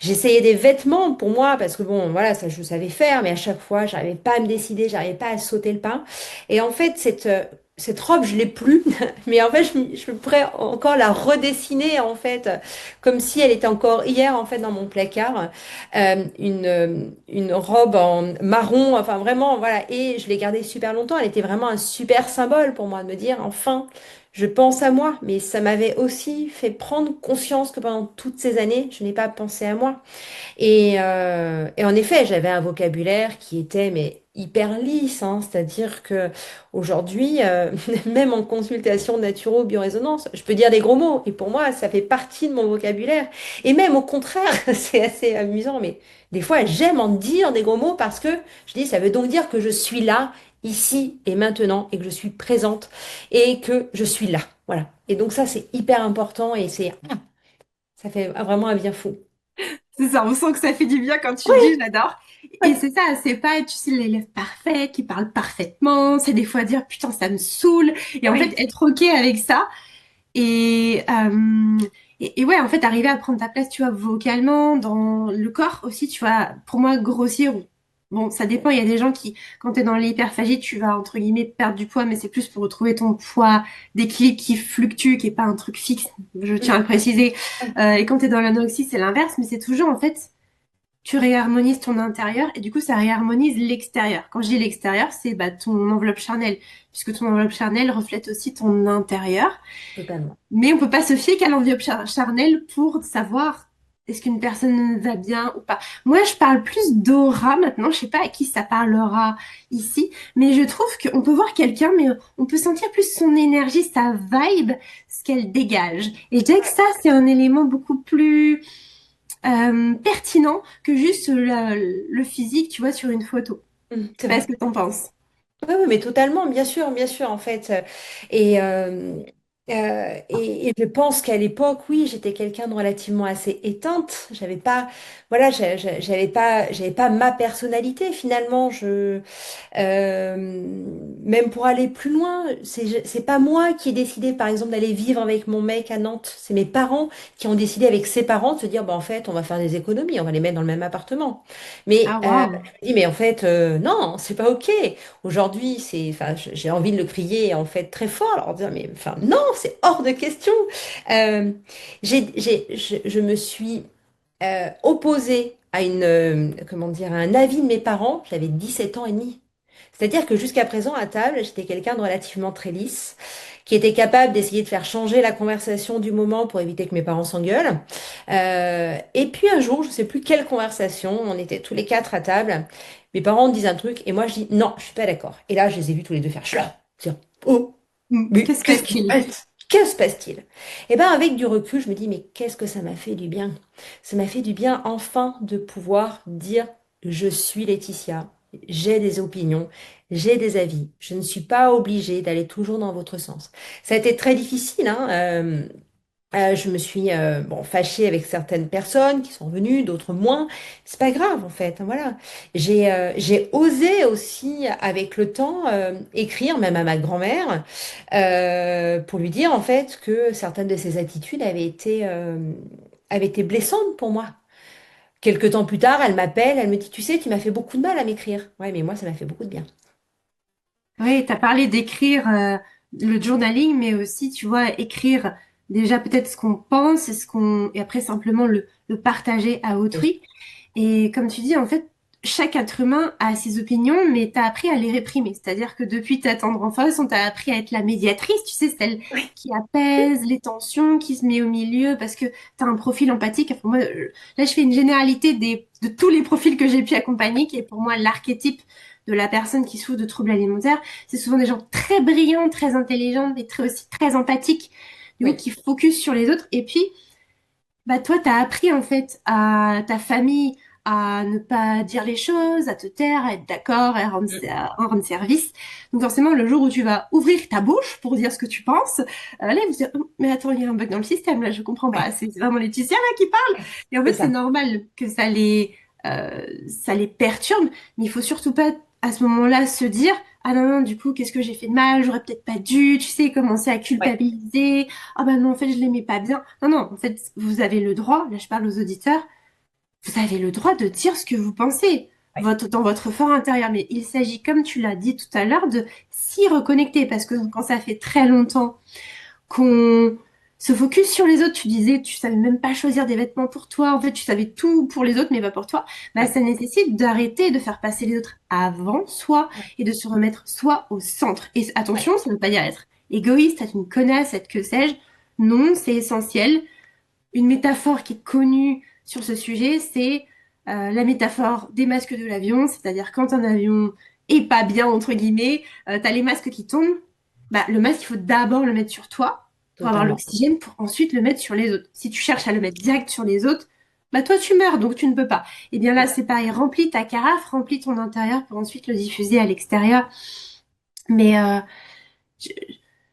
J'essayais des vêtements pour moi parce que bon, voilà, ça je savais faire, mais à chaque fois, j'arrivais pas à me décider, j'arrivais pas à sauter le pas. Et en fait, cette robe, je l'ai plus, mais en fait, je pourrais encore la redessiner en fait, comme si elle était encore hier en fait dans mon placard, une robe en marron, enfin vraiment, voilà. Et je l'ai gardée super longtemps. Elle était vraiment un super symbole pour moi de me dire, enfin. Je pense à moi, mais ça m'avait aussi fait prendre conscience que pendant toutes ces années, je n'ai pas pensé à moi. Et en effet, j'avais un vocabulaire qui était mais hyper lisse, hein, c'est-à-dire que aujourd'hui, même en consultation naturo-biorésonance, je peux dire des gros mots. Et pour moi, ça fait partie de mon vocabulaire. Et même au contraire, c'est assez amusant, mais des fois, j'aime en dire des gros mots parce que je dis, ça veut donc dire que je suis là, ici et maintenant, et que je suis présente et que je suis là. Voilà. Et donc ça, c'est hyper important et ça fait vraiment un bien fou. C'est ça, on sent que ça fait du bien quand tu le dis, j'adore. Et c'est ça, c'est pas, tu sais, l'élève parfait qui parle parfaitement, c'est des fois dire putain, ça me saoule. Et en fait, Oui. être OK avec ça. Et, et ouais, en fait, arriver à prendre ta place, tu vois, vocalement, dans le corps aussi, tu vois, pour moi, grossir. Bon, ça dépend, il y a des gens qui, quand tu es dans l'hyperphagie, tu vas, entre guillemets, perdre du poids, mais c'est plus pour retrouver ton poids d'équilibre qui fluctue, qui est pas un truc fixe, je tiens à le préciser. Et quand tu es dans l'anorexie, c'est l'inverse, mais c'est toujours, en fait, tu réharmonises ton intérieur et du coup, ça réharmonise l'extérieur. Quand je dis l'extérieur, c'est bah, ton enveloppe charnelle, puisque ton enveloppe charnelle reflète aussi ton intérieur. Totalement. Mais on peut pas se fier qu'à l'enveloppe charnelle pour savoir est-ce qu'une personne va bien ou pas. Moi, je parle plus d'aura maintenant. Je sais pas à qui ça parlera ici, mais je trouve qu'on peut voir quelqu'un, mais on peut sentir plus son énergie, sa vibe, ce qu'elle dégage. Et je dirais que ça, c'est un élément beaucoup plus pertinent que juste le physique, tu vois, sur une photo. Je C'est sais pas vrai. ce que t'en penses. Oui, oui, mais totalement, bien sûr, en fait. Et, euh, et je pense qu'à l'époque, oui, j'étais quelqu'un de relativement assez éteinte. J'avais pas, voilà, j'avais pas ma personnalité finalement. même pour aller plus loin, c'est pas moi qui ai décidé, par exemple, d'aller vivre avec mon mec à Nantes. C'est mes parents qui ont décidé avec ses parents de se dire, bah, en fait, on va faire des économies, on va les mettre dans le même appartement. Mais Ah, waouh. je me dis, mais en fait, non, c'est pas OK. Aujourd'hui, enfin, j'ai envie de le crier en fait très fort, leur dire, mais enfin, non, c'est hors de question. Euh, je me suis opposée à comment dire, à un avis de mes parents. J'avais 17 ans et demi. C'est-à-dire que jusqu'à présent, à table, j'étais quelqu'un de relativement très lisse, qui était capable d'essayer de faire changer la conversation du moment pour éviter que mes parents s'engueulent. Et puis un jour, je ne sais plus quelle conversation, on était tous les quatre à table. Mes parents me disent un truc et moi je dis non, je suis pas d'accord. Et là, je les ai vus tous les deux faire chla. Dire, oh, Que mais se qu'est-ce qui se passe-t-il? passe? Que se passe-t-il? Et ben avec du recul, je me dis mais qu'est-ce que ça m'a fait du bien? Ça m'a fait du bien enfin de pouvoir dire je suis Laetitia, j'ai des opinions, j'ai des avis. Je ne suis pas obligée d'aller toujours dans votre sens. Ça a été très difficile, hein. Je me suis bon, fâchée avec certaines personnes qui sont venues, d'autres moins. C'est pas grave en fait, hein, voilà. J'ai osé aussi avec le temps écrire même à ma grand-mère pour lui dire en fait que certaines de ses attitudes avaient été blessantes pour moi. Quelque temps plus tard, elle m'appelle, elle me dit, tu sais, tu m'as fait beaucoup de mal à m'écrire. Ouais, mais moi, ça m'a fait beaucoup de bien. Oui, tu as parlé d'écrire le journaling, mais aussi, tu vois, écrire déjà peut-être ce qu'on pense et après simplement le partager à Oui, autrui. Et comme tu dis, en fait, chaque être humain a ses opinions, mais tu as appris à les réprimer. C'est-à-dire que depuis ta tendre enfance, on t'a appris à être la médiatrice, tu sais, celle oui, qui apaise les tensions, qui se met au milieu, parce que tu as un profil empathique. Enfin, moi, là, je fais une généralité de tous les profils que j'ai pu accompagner, qui est pour moi l'archétype de la personne qui souffre de troubles alimentaires. C'est souvent des gens très brillants, très intelligents, mais aussi très empathiques, du coup, oui, qui focus sur les autres. Et puis, bah toi, t'as appris en fait à ta famille à ne pas dire les choses, à te taire, à être d'accord, mm, à rendre service. Donc forcément, le jour où tu vas ouvrir ta bouche pour dire ce que tu penses, là, ils vont se dire, oh, mais attends, il y a un bug dans le système, là, je comprends pas. ouais, C'est vraiment Laetitia là qui parle. Et en c'est fait, c'est ça. normal que ça les perturbe, mais il faut surtout pas à ce moment-là se dire, ah non, non, du coup, qu'est-ce que j'ai fait de mal? J'aurais peut-être pas dû, tu sais, commencer à Ouais, culpabiliser. Ah bah non, en fait, je l'aimais pas bien. Non, non, en fait, vous avez le droit, là je parle aux auditeurs, vous avez le droit de dire ce que vous pensez, ouais, dans votre fort intérieur. Mais il s'agit, comme tu l'as dit tout à l'heure, de s'y reconnecter, parce que quand ça fait très longtemps qu'on se focus sur les autres, tu disais, tu savais même pas choisir des vêtements pour toi, en fait, tu savais tout pour les autres, mais pas pour toi, bah, ouais, ça nécessite d'arrêter de faire passer les autres avant soi ouais, et de se remettre soi au centre. Et attention, ça ne veut pas dire être égoïste, être une connasse, être que sais-je. Non, c'est essentiel. Une métaphore qui est connue sur ce sujet, c'est la métaphore des masques de l'avion, c'est-à-dire quand un avion est pas bien, entre guillemets, t'as les masques qui tombent, bah, le masque, il faut d'abord le mettre sur toi pour avoir totalement. l'oxygène, pour ensuite le mettre sur les autres. Si tu cherches à le mettre direct sur les autres, bah toi tu meurs, donc tu ne peux pas. Et bien là, c'est pareil, remplis ta carafe, remplis ton intérieur pour ensuite le diffuser à l'extérieur. Mais je-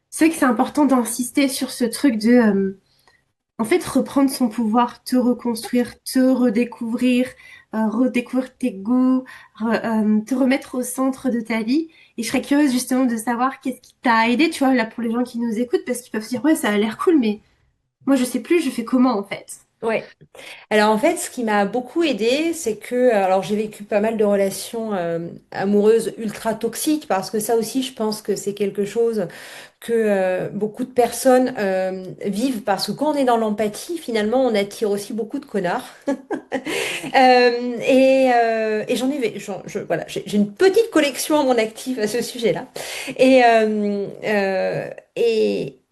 c'est vrai que c'est important d'insister sur ce truc de en fait, reprendre son pouvoir, te reconstruire, te redécouvrir, redécouvrir tes goûts, te remettre au centre de ta vie. Et je serais curieuse justement de savoir qu'est-ce qui t'a aidé, tu vois, là pour les gens qui nous écoutent, parce qu'ils peuvent se dire, ouais, ça a l'air cool, mais moi je sais plus, je fais comment en fait. Ouais. Alors en fait, ce qui m'a beaucoup aidé, c'est que, alors j'ai vécu pas mal de relations amoureuses ultra toxiques, parce que ça aussi, je pense que c'est quelque chose que beaucoup de personnes vivent, parce que quand on est dans l'empathie, finalement, on attire aussi beaucoup de connards. Et voilà, j'ai une petite collection à mon actif à ce sujet-là.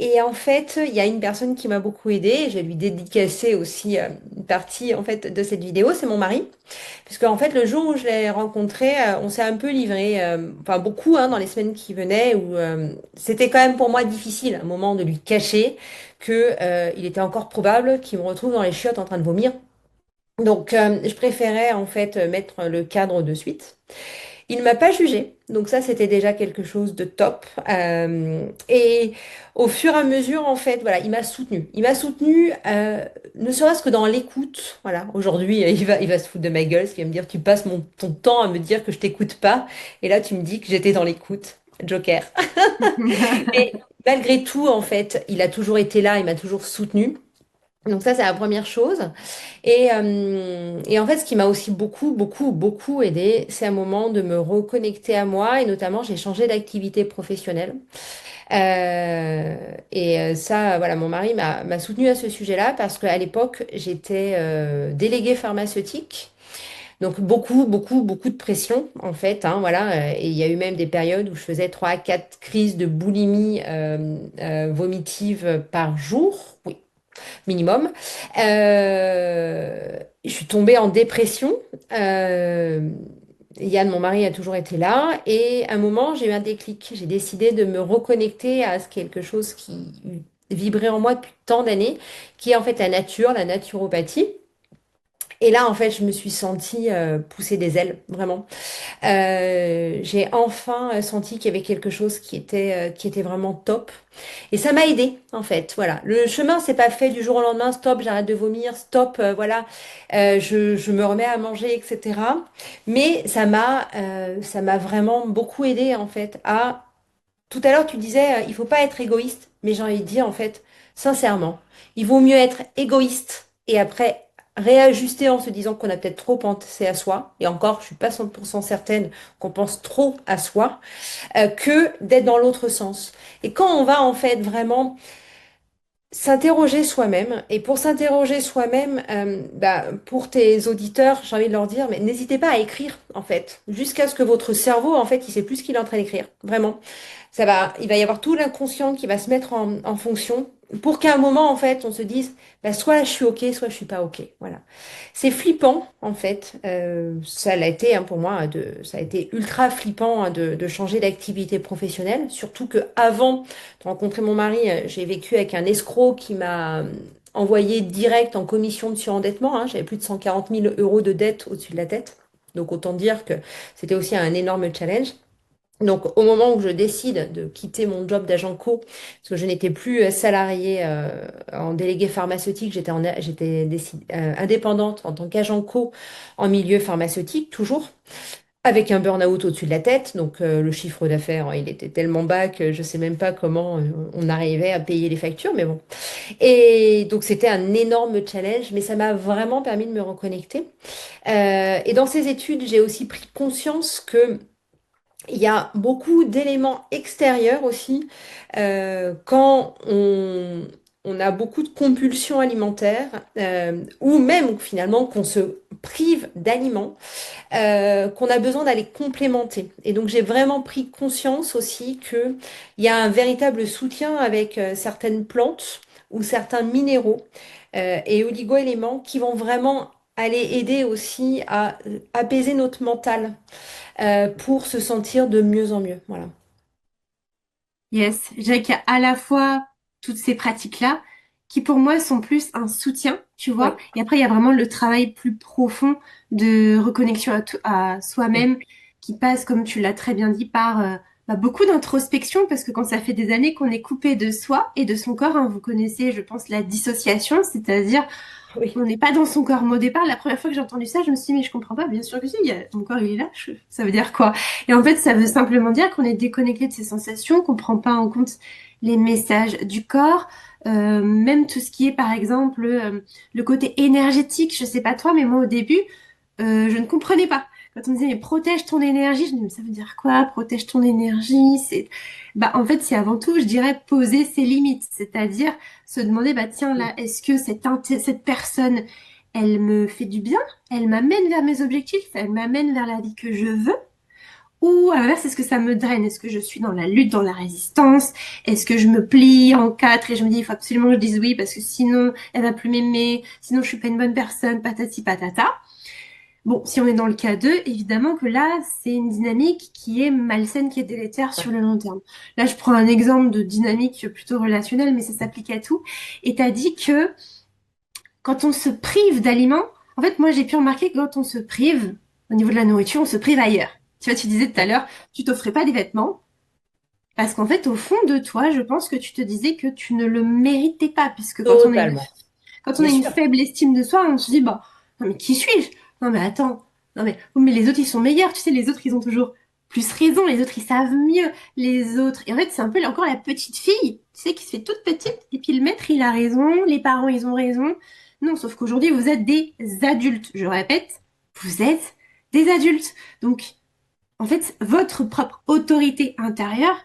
Et en fait, il y a une personne qui m'a beaucoup aidée. Je vais lui dédicacer aussi une partie en fait de cette vidéo, c'est mon mari. Puisque en fait, le jour où je l'ai rencontré, on s'est un peu livré, enfin beaucoup hein, dans les semaines qui venaient, où c'était quand même pour moi difficile, à un moment, de lui cacher que il était encore probable qu'il me retrouve dans les chiottes en train de vomir. Donc, je préférais en fait mettre le cadre de suite. Il ne m'a pas jugé, donc ça c'était déjà quelque chose de top. Et au fur et à mesure, en fait, voilà, il m'a soutenu. Il m'a soutenu, ne serait-ce que dans l'écoute. Voilà, aujourd'hui, il va se foutre de ma gueule, parce qu'il va me dire, tu passes ton temps à me dire que je t'écoute pas, et là tu me dis que j'étais dans l'écoute. Joker. Mais malgré tout, en fait, il a toujours été là, il m'a toujours soutenue. Donc ça, c'est la première chose. Et en fait, ce qui m'a aussi beaucoup aidé, c'est un moment de me reconnecter à moi. Et notamment, j'ai changé d'activité professionnelle. Euh, Ça, voilà, mon mari m'a soutenue à ce sujet-là parce qu'à l'époque, j'étais déléguée pharmaceutique. Donc beaucoup de pression en fait, hein, voilà. Et il y a eu même des périodes où je faisais 3 à 4 crises de boulimie vomitive par jour, oui, minimum. Je suis tombée en dépression. Euh, Yann, mon mari, a toujours été là. Et à un moment, j'ai eu un déclic. J'ai décidé de me reconnecter à quelque chose qui vibrait en moi depuis tant d'années, qui est en fait la nature, la naturopathie. Et là, en fait, je me suis sentie pousser des ailes, vraiment. J'ai enfin senti qu'il y avait quelque chose qui était vraiment top. Et ça m'a aidé, en fait. Voilà. Le chemin, c'est pas fait du jour au lendemain. Stop, j'arrête de vomir. Stop, voilà. Je me remets à manger, etc. Mais ça m'a vraiment beaucoup aidé, en fait. À tout à l'heure, tu disais, il faut pas être égoïste. Mais j'ai envie de dire, en fait, sincèrement, il vaut mieux être égoïste et après réajuster en se disant qu'on a peut-être trop pensé à soi. Et encore, je suis pas 100% certaine qu'on pense trop à soi, que d'être dans l'autre sens. Et quand on va en fait vraiment s'interroger soi-même, et pour s'interroger soi-même, pour tes auditeurs, j'ai envie de leur dire, mais n'hésitez pas à écrire en fait, jusqu'à ce que votre cerveau en fait, il sait plus ce qu'il est en train d'écrire, vraiment. Il va y avoir tout l'inconscient qui va se mettre en fonction pour qu'à un moment, en fait, on se dise, bah, soit je suis OK, soit je suis pas OK. Voilà. C'est flippant, en fait. Ça l'a été hein, pour moi, ça a été ultra flippant hein, de changer d'activité professionnelle. Surtout que avant de rencontrer mon mari, j'ai vécu avec un escroc qui m'a envoyé direct en commission de surendettement. Hein. J'avais plus de 140 000 euros de dette au-dessus de la tête. Donc autant dire que c'était aussi un énorme challenge. Donc, au moment où je décide de quitter mon job d'agent co, parce que je n'étais plus salariée en délégué pharmaceutique, indépendante en tant qu'agent co en milieu pharmaceutique, toujours, avec un burn-out au-dessus de la tête. Donc, le chiffre d'affaires, hein, il était tellement bas que je sais même pas comment on arrivait à payer les factures, mais bon. Et donc, c'était un énorme challenge, mais ça m'a vraiment permis de me reconnecter. Et dans ces études, j'ai aussi pris conscience que il y a beaucoup d'éléments extérieurs aussi. Quand on a beaucoup de compulsions alimentaires, ou même finalement qu'on se prive d'aliments, qu'on a besoin d'aller complémenter. Et donc j'ai vraiment pris conscience aussi qu'il y a un véritable soutien avec certaines plantes ou certains minéraux et oligo-éléments qui vont vraiment aller aider aussi à apaiser notre mental pour se sentir de mieux en mieux. Voilà. Yes, je dirais qu'il y a à la fois toutes ces pratiques-là qui pour moi sont plus un soutien, tu vois. Oui. Et après, il y a vraiment le travail plus profond de reconnexion à Mm. soi-même qui passe, comme tu l'as très bien dit, par beaucoup d'introspection parce que quand ça fait des années qu'on est coupé de soi et de son corps, hein, vous connaissez, je pense, la dissociation, c'est-à-dire Oui. on n'est pas dans son corps. Moi, au départ, la première fois que j'ai entendu ça, je me suis dit, mais je comprends pas. Bien sûr que si, mon corps, il est là. Ça veut dire quoi? Et en fait, ça veut simplement dire qu'on est déconnecté de ses sensations, qu'on prend pas en compte les messages du corps, même tout ce qui est, par exemple, le côté énergétique. Je sais pas toi, mais moi, au début, je ne comprenais pas. Quand on me disait, mais protège ton énergie, je me disais, mais ça veut dire quoi? Protège ton énergie? En fait, c'est avant tout, je dirais, poser ses limites. C'est-à-dire se demander, bah, tiens, là, est-ce que cette personne, elle me fait du bien? Elle m'amène vers mes objectifs? Elle m'amène vers la vie que je veux? Ou à l'inverse, est-ce que ça me draine? Est-ce que je suis dans la lutte, dans la résistance? Est-ce que je me plie en quatre et je me dis, il faut absolument que je dise oui parce que sinon, elle va plus m'aimer, sinon je suis pas une bonne personne, patati patata. Bon, si on est dans le cas 2, évidemment que là, c'est une dynamique qui est malsaine, qui est délétère Ouais. sur le long terme. Là, je prends un exemple de dynamique plutôt relationnelle, mais ça s'applique à tout. Et t'as dit que quand on se prive d'aliments, en fait, moi, j'ai pu remarquer que quand on se prive, au niveau de la nourriture, on se prive ailleurs. Tu vois, tu disais tout à l'heure, tu t'offrais pas des vêtements, parce qu'en fait, au fond de toi, je pense que tu te disais que tu ne le méritais pas, puisque Totalement. quand on Bien a une sûr. faible estime de soi, on se dit, bah, non mais qui suis-je? Non mais attends, non mais, oh, mais les autres ils sont meilleurs, tu sais, les autres ils ont toujours plus raison, les autres ils savent mieux, les autres. Et en fait, c'est un peu encore la petite fille, tu sais, qui se fait toute petite, et puis le maître il a raison, les parents ils ont raison. Non, sauf qu'aujourd'hui vous êtes des adultes, je répète, vous êtes des adultes. Donc, en fait, votre propre autorité intérieure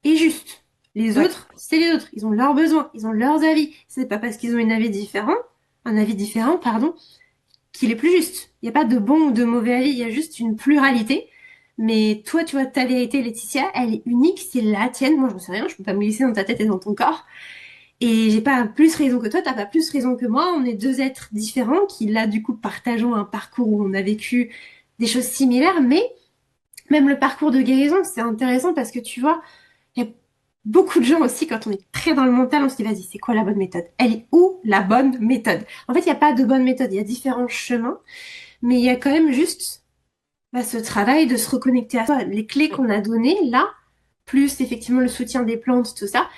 est juste. Les Ouais. autres, c'est les autres. Ils ont leurs besoins, ils ont leurs avis. C'est pas parce qu'ils ont un avis différent, pardon, qu'il est plus juste. Il n'y a pas de bon ou de mauvais avis, il y a juste une pluralité. Mais toi, tu vois, ta vérité, Laetitia, elle est unique, c'est la tienne. Moi, je ne sais rien, je peux pas me glisser dans ta tête et dans ton corps. Et j'ai pas plus raison que toi, t'as pas plus raison que moi. On est deux êtres différents qui, là, du coup, partageons un parcours où on a vécu des choses similaires, mais même le parcours de guérison, c'est intéressant parce que tu vois, il y a beaucoup de gens aussi, quand on est très dans le mental, on se dit, vas-y, c'est quoi la bonne méthode? Elle est où la bonne méthode? En fait, il n'y a pas de bonne méthode, il y a différents chemins, mais il y a quand même juste ce travail de se reconnecter à soi. Les clés qu'on a données là, plus effectivement le soutien des plantes, tout ça,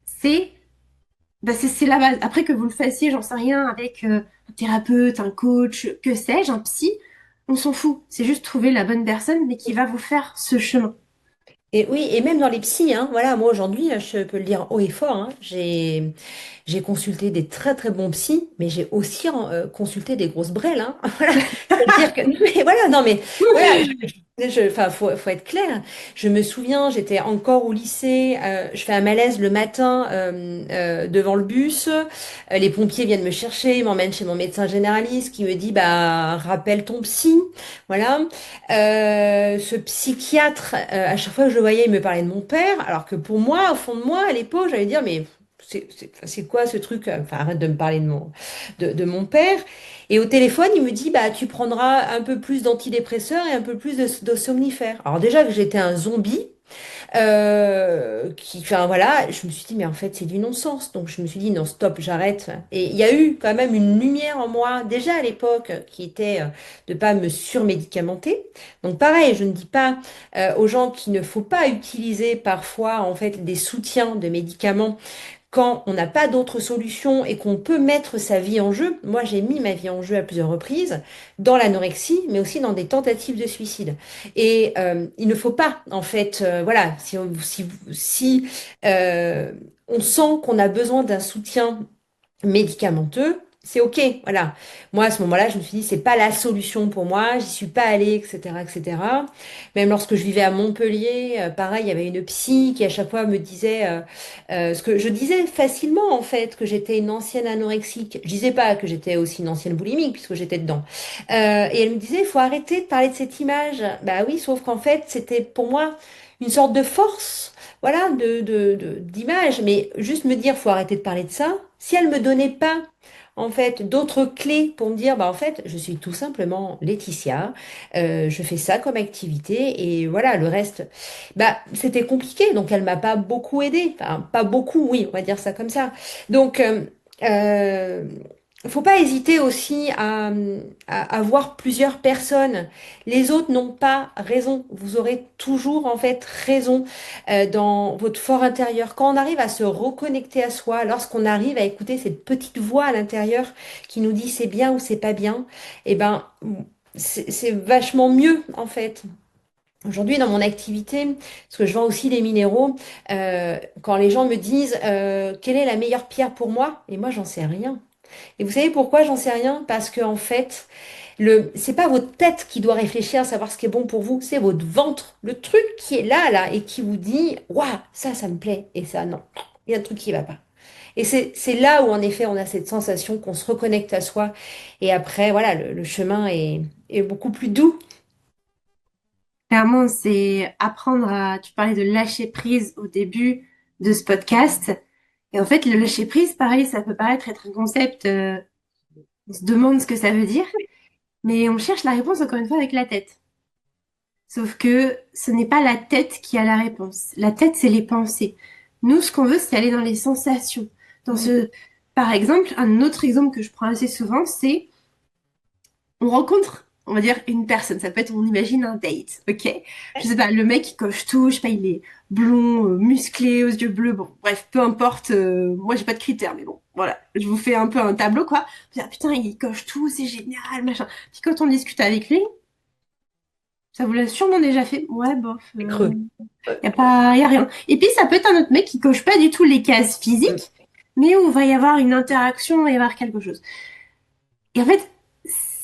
c'est c'est la base. Après que vous le fassiez, j'en sais rien, avec un thérapeute, un coach, que sais-je, un psy, on s'en fout. C'est juste trouver la bonne personne, mais qui va vous faire ce chemin. Et oui, et même dans les psys, hein, voilà, moi aujourd'hui, je peux le dire haut et fort, hein, j'ai consulté des très très bons psys, mais j'ai aussi consulté des grosses brêles, hein. Voilà, c'est-à-dire que, mais voilà, non mais voilà, enfin, faut être clair. Je me souviens, j'étais encore au lycée, je fais un malaise le matin devant le bus, les pompiers viennent me chercher, ils m'emmènent chez mon médecin généraliste qui me dit, bah rappelle ton psy, voilà. Ce psychiatre, à chaque fois que je le voyais, il me parlait de mon père, alors que pour moi, au fond de moi, à l'époque, j'allais dire, mais c'est quoi ce truc? Enfin, arrête de me parler de mon père. Et au téléphone, il me dit, bah, tu prendras un peu plus d'antidépresseurs et un peu plus de somnifères. Alors déjà que j'étais un zombie, enfin voilà, je me suis dit, mais en fait, c'est du non-sens. Donc je me suis dit, non, stop, j'arrête. Et il y a eu quand même une lumière en moi, déjà à l'époque, qui était de pas me surmédicamenter. Donc pareil, je ne dis pas aux gens qu'il ne faut pas utiliser parfois, en fait, des soutiens de médicaments quand on n'a pas d'autre solution et qu'on peut mettre sa vie en jeu. Moi, j'ai mis ma vie en jeu à plusieurs reprises, dans l'anorexie, mais aussi dans des tentatives de suicide. Et il ne faut pas, en fait, voilà, si on sent qu'on a besoin d'un soutien médicamenteux, c'est OK, voilà. Moi, à ce moment-là, je me suis dit, c'est pas la solution pour moi, j'y suis pas allée, etc., etc. Même lorsque je vivais à Montpellier, pareil, il y avait une psy qui à chaque fois me disait ce que je disais facilement, en fait, que j'étais une ancienne anorexique. Je disais pas que j'étais aussi une ancienne boulimique, puisque j'étais dedans. Et elle me disait, il faut arrêter de parler de cette image. Bah oui, sauf qu'en fait, c'était pour moi une sorte de force, voilà, d'image. Mais juste me dire, faut arrêter de parler de ça. Si elle me donnait pas, en fait, d'autres clés pour me dire, bah en fait, je suis tout simplement Laetitia, je fais ça comme activité et voilà, le reste, bah c'était compliqué, donc elle m'a pas beaucoup aidée, enfin pas beaucoup, oui, on va dire ça comme ça. Donc euh, faut pas hésiter aussi à voir plusieurs personnes. Les autres n'ont pas raison. Vous aurez toujours en fait raison dans votre fort intérieur. Quand on arrive à se reconnecter à soi, lorsqu'on arrive à écouter cette petite voix à l'intérieur qui nous dit c'est bien ou c'est pas bien, eh ben c'est vachement mieux en fait. Aujourd'hui, dans mon activité, parce que je vends aussi des minéraux, quand les gens me disent quelle est la meilleure pierre pour moi, et moi j'en sais rien. Et vous savez pourquoi j'en sais rien? Parce que en fait, c'est pas votre tête qui doit réfléchir à savoir ce qui est bon pour vous, c'est votre ventre, le truc qui est là, et qui vous dit, waouh, ça me plaît, et ça, non, il y a un truc qui va pas. Et c'est là où en effet on a cette sensation qu'on se reconnecte à soi, et après, voilà, le chemin est beaucoup plus doux. Clairement, c'est apprendre à, tu parlais de lâcher prise au début de ce podcast. Et en fait, le lâcher prise, pareil, ça peut paraître être un concept, on se demande ce que ça veut dire, mais on cherche la réponse encore une fois avec la tête. Sauf que ce n'est pas la tête qui a la réponse. La tête, c'est les pensées. Nous, ce qu'on veut, c'est aller dans les sensations. Dans ce, par exemple, un autre exemple que je prends assez souvent, c'est on rencontre, on va dire, une personne. Ça peut être, on imagine un date, ok? Je sais pas, le mec, il coche tout, je sais pas, il est blond, musclé, aux yeux bleus, bon, bref, peu importe. Moi, j'ai pas de critères, mais bon, voilà. Je vous fais un peu un tableau, quoi. Vous dites, ah, putain, il coche tout, c'est génial, machin. Puis quand on discute avec lui, Ça vous l'a sûrement déjà fait? Ouais, bof. C'est creux. Ouais. Y a rien. Et puis, ça peut être un autre mec qui coche pas du tout les cases Mm. physiques, mais où il va y avoir une interaction, il va y avoir quelque chose. Et en fait,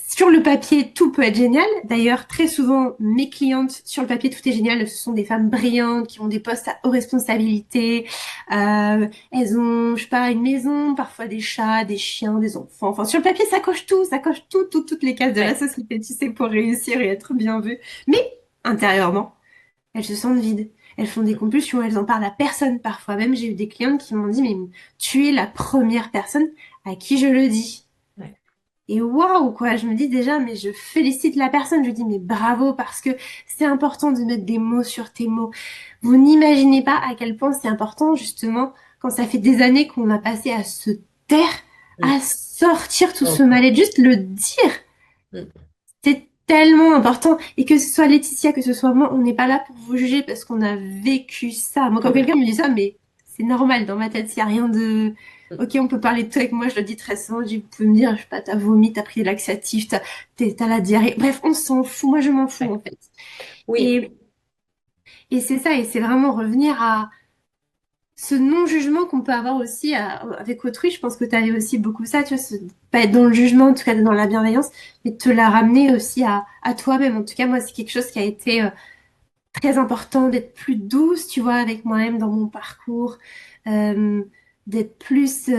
sur le papier, tout peut être génial. D'ailleurs, très souvent, mes clientes, sur le papier, tout est génial. Ce sont des femmes brillantes qui ont des postes à haute responsabilité. Elles ont, je sais pas, une maison, parfois des chats, des chiens, des enfants. Enfin, sur le papier, ça coche toutes les cases de la Ouais. société, tu sais, pour réussir et être bien vues. Mais, intérieurement, elles se sentent vides. Elles font des compulsions, elles en parlent à personne. Parfois même, j'ai eu des clientes qui m'ont dit, mais tu es la première personne à qui je le dis. Ouais. Et waouh, quoi, je me dis déjà, mais je félicite la personne, je dis, mais bravo, parce que c'est important de mettre des mots sur tes mots. Vous n'imaginez pas à quel point c'est important, justement, quand ça fait des années qu'on a passé à se taire, Mm. à sortir tout ce Donc, mal-être, juste le dire. mm. C'est tellement important. Et que ce soit Laetitia, que ce soit moi, on n'est pas là pour vous juger parce qu'on a vécu ça. Moi, quand Ouais. quelqu'un me dit ça, mais c'est normal dans ma tête, il n'y a rien de... Mm. Ok, on peut parler de toi avec moi, je le dis très souvent, je dis, vous pouvez me dire, je sais pas, t'as vomi, t'as pris des laxatifs, t'as la diarrhée. Bref, on s'en fout, moi je m'en fous Ouais. en fait. Oui, Et, et c'est ça, et c'est vraiment revenir à ce non-jugement qu'on peut avoir aussi avec autrui. Je pense que tu avais aussi beaucoup ça, tu vois, pas être dans le jugement, en tout cas dans la bienveillance, mais te la ramener aussi à toi-même. En tout cas, moi, c'est quelque chose qui a été très important d'être plus douce, tu vois, avec moi-même dans mon parcours, euh, d'être plus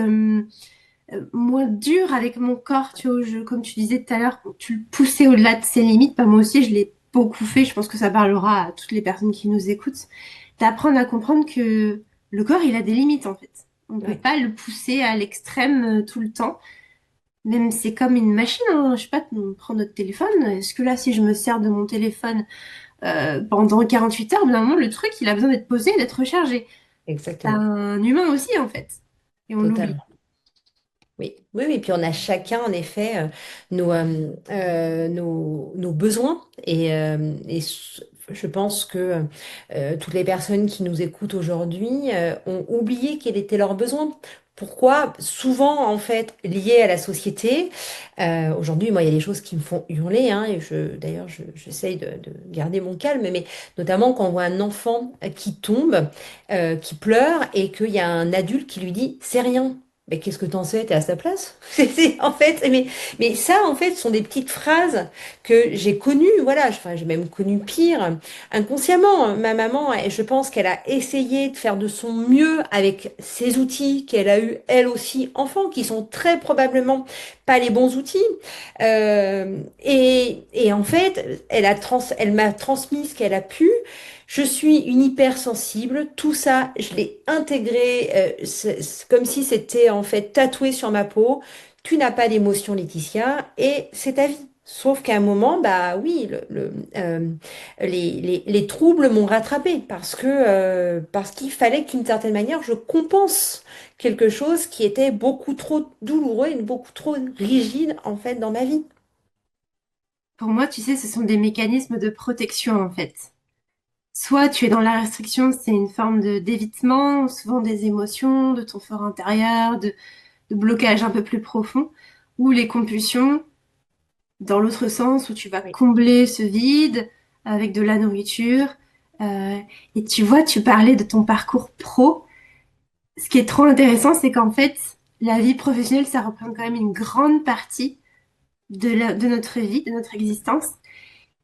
moins dure avec mon corps, tu vois, comme tu disais tout à l'heure, tu le poussais au-delà de ses limites. Bah, moi aussi, je l'ai beaucoup fait. Je pense que ça parlera à toutes les personnes qui nous écoutent. D'apprendre à comprendre que le corps, il a des limites, en fait. On ne peut ouais. pas le pousser à l'extrême tout le temps. Même c'est comme une machine, hein. Je sais pas, on prend notre téléphone. Est-ce que là, si je me sers de mon téléphone pendant 48 heures, au bout d'un moment, le truc, il a besoin d'être posé et d'être rechargé. C'est Exactement. un humain aussi, en fait. Et on l'oublie. Totalement. Oui, oui, oui. Puis on a chacun, en effet, nos besoins. Je pense que toutes les personnes qui nous écoutent aujourd'hui ont oublié quels étaient leurs besoins. Pourquoi? Souvent, en fait, liés à la société. Aujourd'hui, moi, il y a des choses qui me font hurler, hein, et d'ailleurs, j'essaye de garder mon calme, mais notamment quand on voit un enfant qui tombe, qui pleure, et qu'il y a un adulte qui lui dit, c'est rien. Mais qu'est-ce que t'en sais? T'es à sa place? En fait, mais ça, en fait, sont des petites phrases que j'ai connues, voilà, enfin, j'ai même connu pire, inconsciemment. Ma maman, je pense qu'elle a essayé de faire de son mieux avec ses outils qu'elle a eu, elle aussi, enfant, qui sont très probablement pas les bons outils. Et en fait, elle m'a transmis ce qu'elle a pu. Je suis une hypersensible. Tout ça, je l'ai intégré c'est comme si c'était en fait tatoué sur ma peau. Tu n'as pas d'émotion, Laetitia, et c'est ta vie. Sauf qu'à un moment, bah oui, les troubles m'ont rattrapé parce qu'il fallait qu'une certaine manière, je compense quelque chose qui était beaucoup trop douloureux et beaucoup trop rigide en fait dans ma vie. Pour moi, tu sais, ce sont des mécanismes de protection, en fait. Soit tu es dans la restriction, c'est une forme de d'évitement, souvent des émotions, de ton fort intérieur, de blocage un peu plus profond, ou les compulsions, dans l'autre sens, où tu vas Oui, combler ce vide avec de la nourriture. Euh, et tu vois, tu parlais de ton parcours pro. Ce qui est trop intéressant, c'est qu'en fait, la vie professionnelle, ça représente quand même une grande partie de notre vie, de notre existence.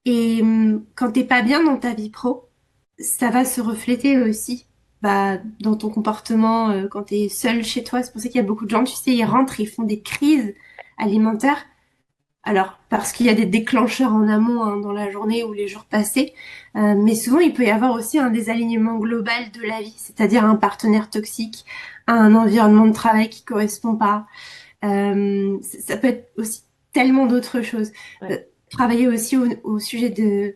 Et quand t'es pas bien dans ta vie pro, ça va se refléter aussi bah, dans ton comportement quand tu es seul chez toi. C'est pour ça qu'il y a beaucoup de gens, tu sais, ils rentrent, ils font des crises alimentaires. Alors, parce qu'il y a des déclencheurs en amont hein, dans la journée ou les jours passés, mais souvent il peut y avoir aussi un désalignement global de la vie, c'est-à-dire un partenaire toxique, un environnement de travail qui correspond pas. Ça peut être aussi tellement d'autres choses. ouais, Euh, Travailler aussi au sujet de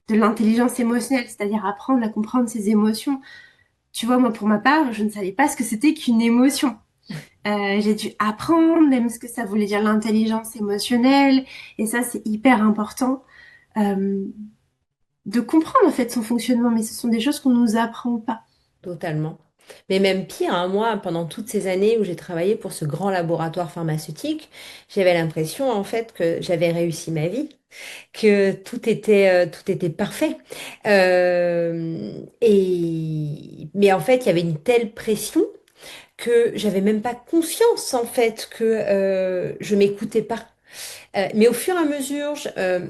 l'intelligence émotionnelle, c'est-à-dire apprendre à comprendre ses émotions. Tu vois, moi, pour ma part, je ne savais pas ce que c'était qu'une émotion. J'ai dû apprendre même ce que ça voulait dire l'intelligence émotionnelle, et ça, c'est hyper important euh, de comprendre en fait son fonctionnement, mais ce sont des choses qu'on nous apprend pas. totalement. Mais même pire, hein, moi, pendant toutes ces années où j'ai travaillé pour ce grand laboratoire pharmaceutique, j'avais l'impression en fait que j'avais réussi ma vie, que tout était parfait. Mais en fait, il y avait une telle pression que j'avais même pas conscience en fait que je m'écoutais pas. Mais au fur et à mesure,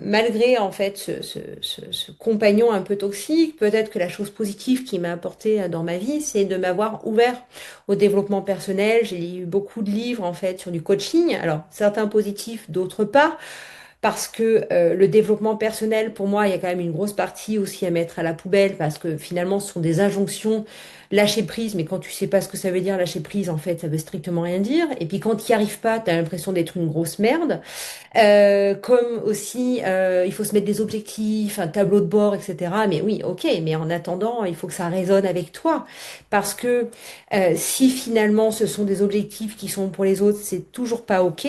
malgré en fait ce compagnon un peu toxique, peut-être que la chose positive qui m'a apporté dans ma vie, c'est de m'avoir ouvert au développement personnel. J'ai lu beaucoup de livres en fait sur du coaching. Alors certains positifs, d'autres pas. Parce que le développement personnel, pour moi, il y a quand même une grosse partie aussi à mettre à la poubelle, parce que finalement, ce sont des injonctions, lâcher prise, mais quand tu sais pas ce que ça veut dire, lâcher prise, en fait, ça veut strictement rien dire. Et puis quand tu n'y arrives pas, tu as l'impression d'être une grosse merde. Comme aussi, il faut se mettre des objectifs, un tableau de bord, etc. Mais oui, ok, mais en attendant, il faut que ça résonne avec toi. Parce que si finalement ce sont des objectifs qui sont pour les autres, c'est toujours pas ok.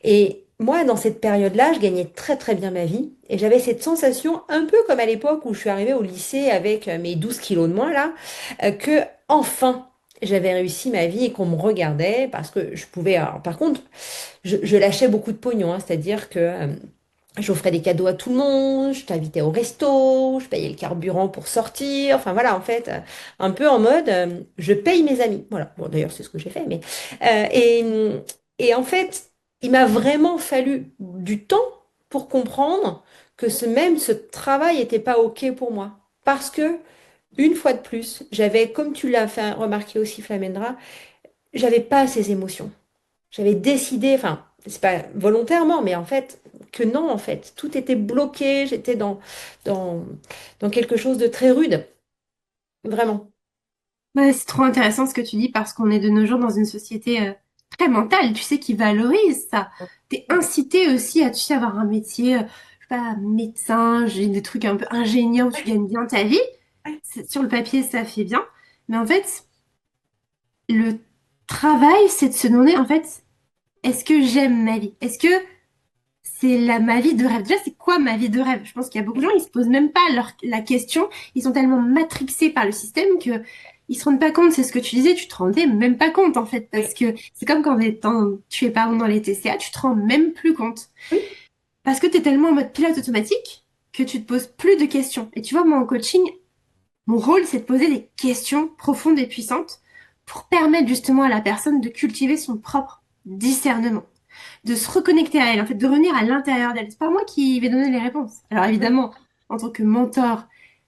Et moi, dans cette période-là, je gagnais très très bien ma vie. Et j'avais cette sensation, un peu comme à l'époque où je suis arrivée au lycée avec mes 12 kilos de moins, là, que enfin, j'avais réussi ma vie et qu'on me regardait parce que je pouvais. Alors, par contre, je lâchais beaucoup de pognon, hein, c'est-à-dire que j'offrais des cadeaux à tout le monde, je t'invitais au resto, je payais le carburant pour sortir. Enfin voilà, en fait, un peu en mode, je paye mes amis. Voilà. Bon, d'ailleurs, c'est ce que j'ai fait, mais euh, et, et en fait, il m'a vraiment fallu du temps pour comprendre que ce travail n'était pas OK pour moi. Parce que, une fois de plus, j'avais, comme tu l'as fait remarquer aussi, Flamendra, j'avais pas ces émotions. J'avais décidé, enfin, c'est pas volontairement, mais en fait, que non, en fait, tout était bloqué, j'étais dans, dans quelque chose de très rude, vraiment. Ouais, c'est trop intéressant ce que tu dis parce qu'on est de nos jours dans une société très mentale, tu sais, qui valorise ça. T'es incité aussi à, tu sais, avoir un métier, je sais pas, médecin, j'ai des trucs un peu ingénieur où tu gagnes bien ta vie. Sur le papier, ça fait bien. Mais en fait, le travail, c'est de se demander, en fait, est-ce que j'aime ma vie? Est-ce que c'est ma vie de rêve? Déjà, c'est quoi ma vie de rêve? Je pense qu'il y a beaucoup de gens, ils se posent même pas la question. Ils sont tellement matrixés par le système que ils se rendent pas compte. C'est ce que tu disais, tu te rendais même pas compte, en fait. Parce que c'est comme quand tu es par exemple dans les TCA, tu te rends même plus compte. Oui, Parce que tu es tellement en mode pilote automatique que tu te poses plus de questions. Et tu vois, moi, en coaching, mon rôle, c'est de poser des questions profondes et puissantes pour permettre justement à la personne de cultiver son propre discernement, de se reconnecter à elle, en fait, de revenir à l'intérieur d'elle. C'est pas moi qui vais donner les réponses. Alors évidemment, en tant que mentor,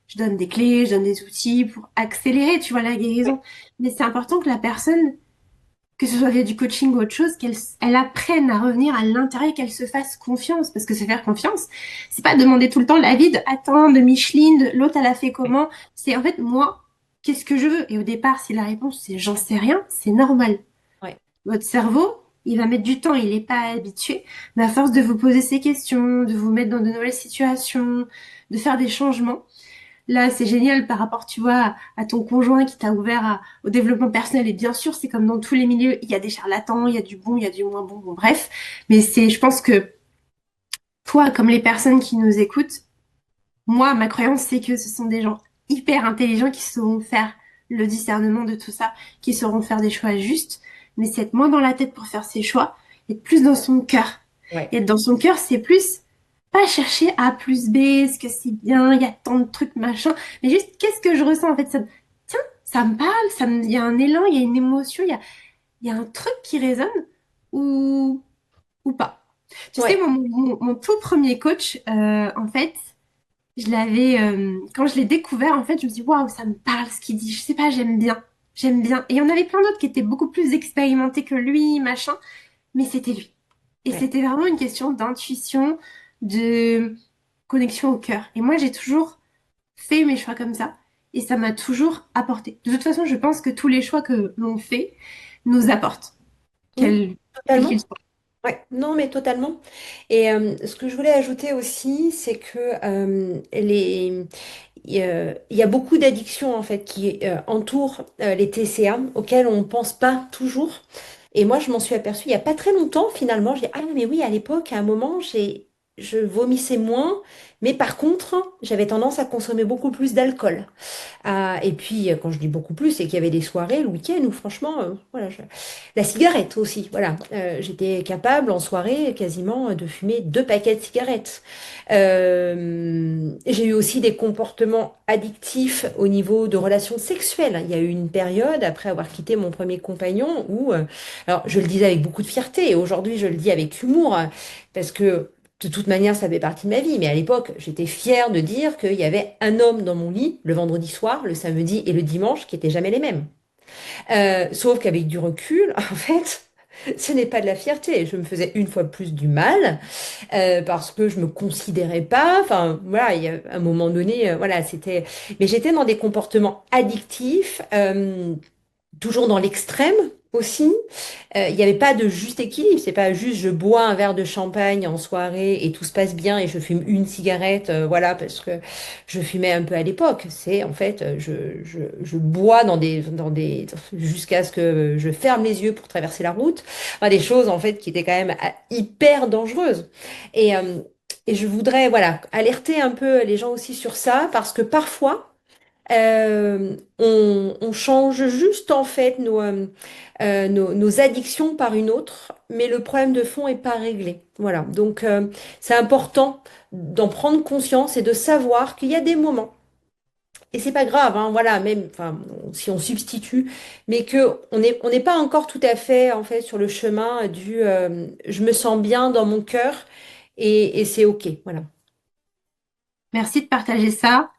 je donne des clés, je donne des outils pour accélérer, tu vois, la guérison. Mais c'est important que la personne, que ce soit via du coaching ou autre chose, elle apprenne à revenir à l'intérieur, qu'elle se fasse confiance. Parce que se faire confiance, c'est pas demander tout le temps l'avis de attends, de Micheline, de l'autre, elle a fait comment. C'est en fait, moi, qu'est-ce que je veux? Et au départ, si la réponse c'est j'en sais rien, c'est normal. ouais. Votre cerveau, il va mettre du temps, il n'est pas habitué. Mais à force de vous poser ces questions, de vous mettre dans de nouvelles situations, de faire des changements, là, c'est génial par rapport, tu vois, à ton conjoint qui t'a ouvert au développement personnel. Et bien sûr, c'est comme dans tous les milieux, il y a des charlatans, il y a du bon, il y a du moins bon, bon, bref. Mais je pense que toi, comme les personnes qui nous écoutent, moi, ma croyance, c'est que ce sont des gens hyper intelligents qui sauront faire le discernement de tout ça, qui sauront faire des choix justes, mais c'est être moins dans la tête pour faire ses choix, être plus dans son cœur. Ouais. Et être dans son cœur, c'est plus pas chercher A plus B, est-ce que c'est bien, il y a tant de trucs, machin, mais juste qu'est-ce que je ressens en fait, tiens, ça me parle, il y a un élan, il y a une émotion, il y a un truc qui résonne ou pas. Tu sais, Ouais. mon tout premier coach, en fait, quand je l'ai découvert, en fait, je me suis dit, waouh, ça me parle ce qu'il dit. Je sais pas, j'aime bien. J'aime bien. Et il y en avait plein d'autres qui étaient beaucoup plus expérimentés que lui, machin. Mais c'était lui. Et Ouais. c'était vraiment une question d'intuition, de connexion au cœur. Et moi, j'ai toujours fait mes choix comme ça. Et ça m'a toujours apporté. De toute façon, je pense que tous les choix que l'on fait nous apportent, Oui, quels qu'ils totalement. soient. Ouais, non, mais totalement. Et ce que je voulais ajouter aussi, c'est que il y a beaucoup d'addictions en fait qui entourent les TCA auxquelles on ne pense pas toujours. Et moi, je m'en suis aperçue il n'y a pas très longtemps finalement. J'ai dit, ah mais oui, à l'époque, à un moment, je vomissais moins, mais par contre, j'avais tendance à consommer beaucoup plus d'alcool. Et puis, quand je dis beaucoup plus, c'est qu'il y avait des soirées le week-end où franchement, voilà, la cigarette aussi, voilà. J'étais capable en soirée quasiment de fumer 2 paquets de cigarettes. J'ai eu aussi des comportements addictifs au niveau de relations sexuelles. Il y a eu une période, après avoir quitté mon premier compagnon, où, alors je le disais avec beaucoup de fierté, et aujourd'hui je le dis avec humour, parce que de toute manière, ça fait partie de ma vie, mais à l'époque, j'étais fière de dire qu'il y avait un homme dans mon lit le vendredi soir, le samedi et le dimanche qui n'étaient jamais les mêmes. Sauf qu'avec du recul, en fait, ce n'est pas de la fierté. Je me faisais une fois plus du mal parce que je me considérais pas. Enfin, voilà, il y a un moment donné, voilà, c'était. Mais j'étais dans des comportements addictifs. Toujours dans l'extrême aussi. Il n'y avait pas de juste équilibre. C'est pas juste je bois un verre de champagne en soirée et tout se passe bien et je fume une cigarette, voilà, parce que je fumais un peu à l'époque. C'est en fait, je bois jusqu'à ce que je ferme les yeux pour traverser la route. Enfin, des choses en fait qui étaient quand même hyper dangereuses. Et, euh, et je voudrais, voilà, alerter un peu les gens aussi sur ça parce que parfois, on change juste en fait nos addictions par une autre, mais le problème de fond est pas réglé. Voilà, donc c'est important d'en prendre conscience et de savoir qu'il y a des moments, et c'est pas grave, hein, voilà, même enfin, si on substitue, mais que on n'est pas encore tout à fait en fait sur le chemin du je me sens bien dans mon cœur et c'est OK. Voilà. Merci de partager ça.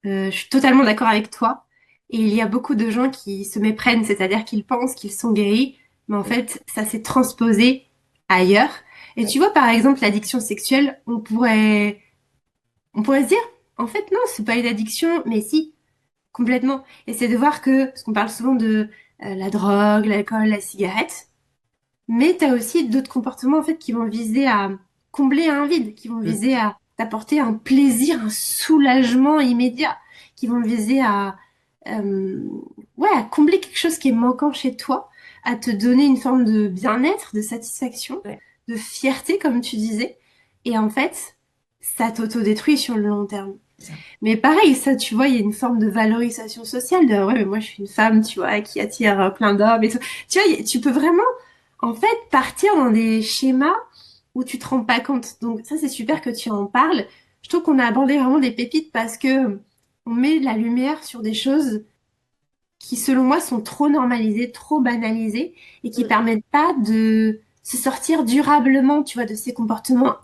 Je suis totalement d'accord avec toi. Et il y a beaucoup de gens qui se méprennent, c'est-à-dire qu'ils pensent qu'ils sont guéris, mais en fait, ça s'est transposé ailleurs. Et tu vois, par exemple, l'addiction sexuelle, on pourrait se dire, en fait, non, c'est pas une addiction, mais si, complètement. Et c'est de voir que, parce qu'on parle souvent de la drogue, l'alcool, la cigarette, mais tu as aussi d'autres comportements, en fait, qui vont viser à combler un vide, qui vont Mm. viser à t'apporter un plaisir, un soulagement immédiat, qui vont viser euh, ouais, à combler quelque chose qui est manquant chez toi, à te donner une forme de bien-être, de satisfaction, Ouais. de fierté, comme tu disais. Et en fait, ça t'autodétruit sur le long terme. C'est ça. Mais pareil, ça, tu vois, il y a une forme de valorisation sociale de, ouais, mais moi, je suis une femme, tu vois, qui attire plein d'hommes et tout. Tu vois, tu peux vraiment, en fait, partir dans des schémas où tu te rends pas compte. Donc, ça, c'est super que tu en parles. Je trouve qu'on a abordé vraiment des pépites parce que on met la lumière sur des choses qui, selon moi, sont trop normalisées, trop banalisées et qui Mm. permettent pas de se sortir durablement, tu vois, de ces comportements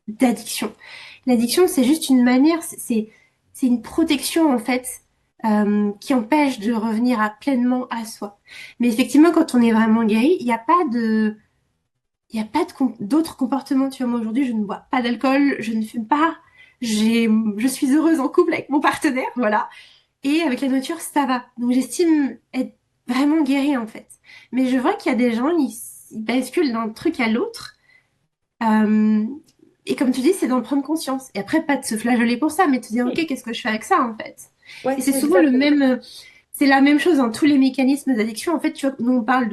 d'addiction. L'addiction, c'est juste une manière, c'est une protection en fait qui empêche de revenir pleinement à soi. Mais effectivement, quand on est vraiment guéri, il y a pas d'autres comportements. Tu vois, moi aujourd'hui, je ne bois pas d'alcool, je ne fume pas, je suis heureuse en couple avec mon partenaire, voilà. Et avec la nourriture, ça va. Donc j'estime être vraiment guérie en fait. Mais je vois qu'il y a des gens, ils basculent d'un truc à l'autre. Euh, et comme tu dis, c'est d'en prendre conscience. Et après, pas de se flageller pour ça, mais de te dire, OK, Oui. qu'est-ce que je fais avec ça, en fait? Ouais, Et c'est souvent exactement. c'est la même chose dans tous les mécanismes d'addiction. En fait, tu vois, nous, on parle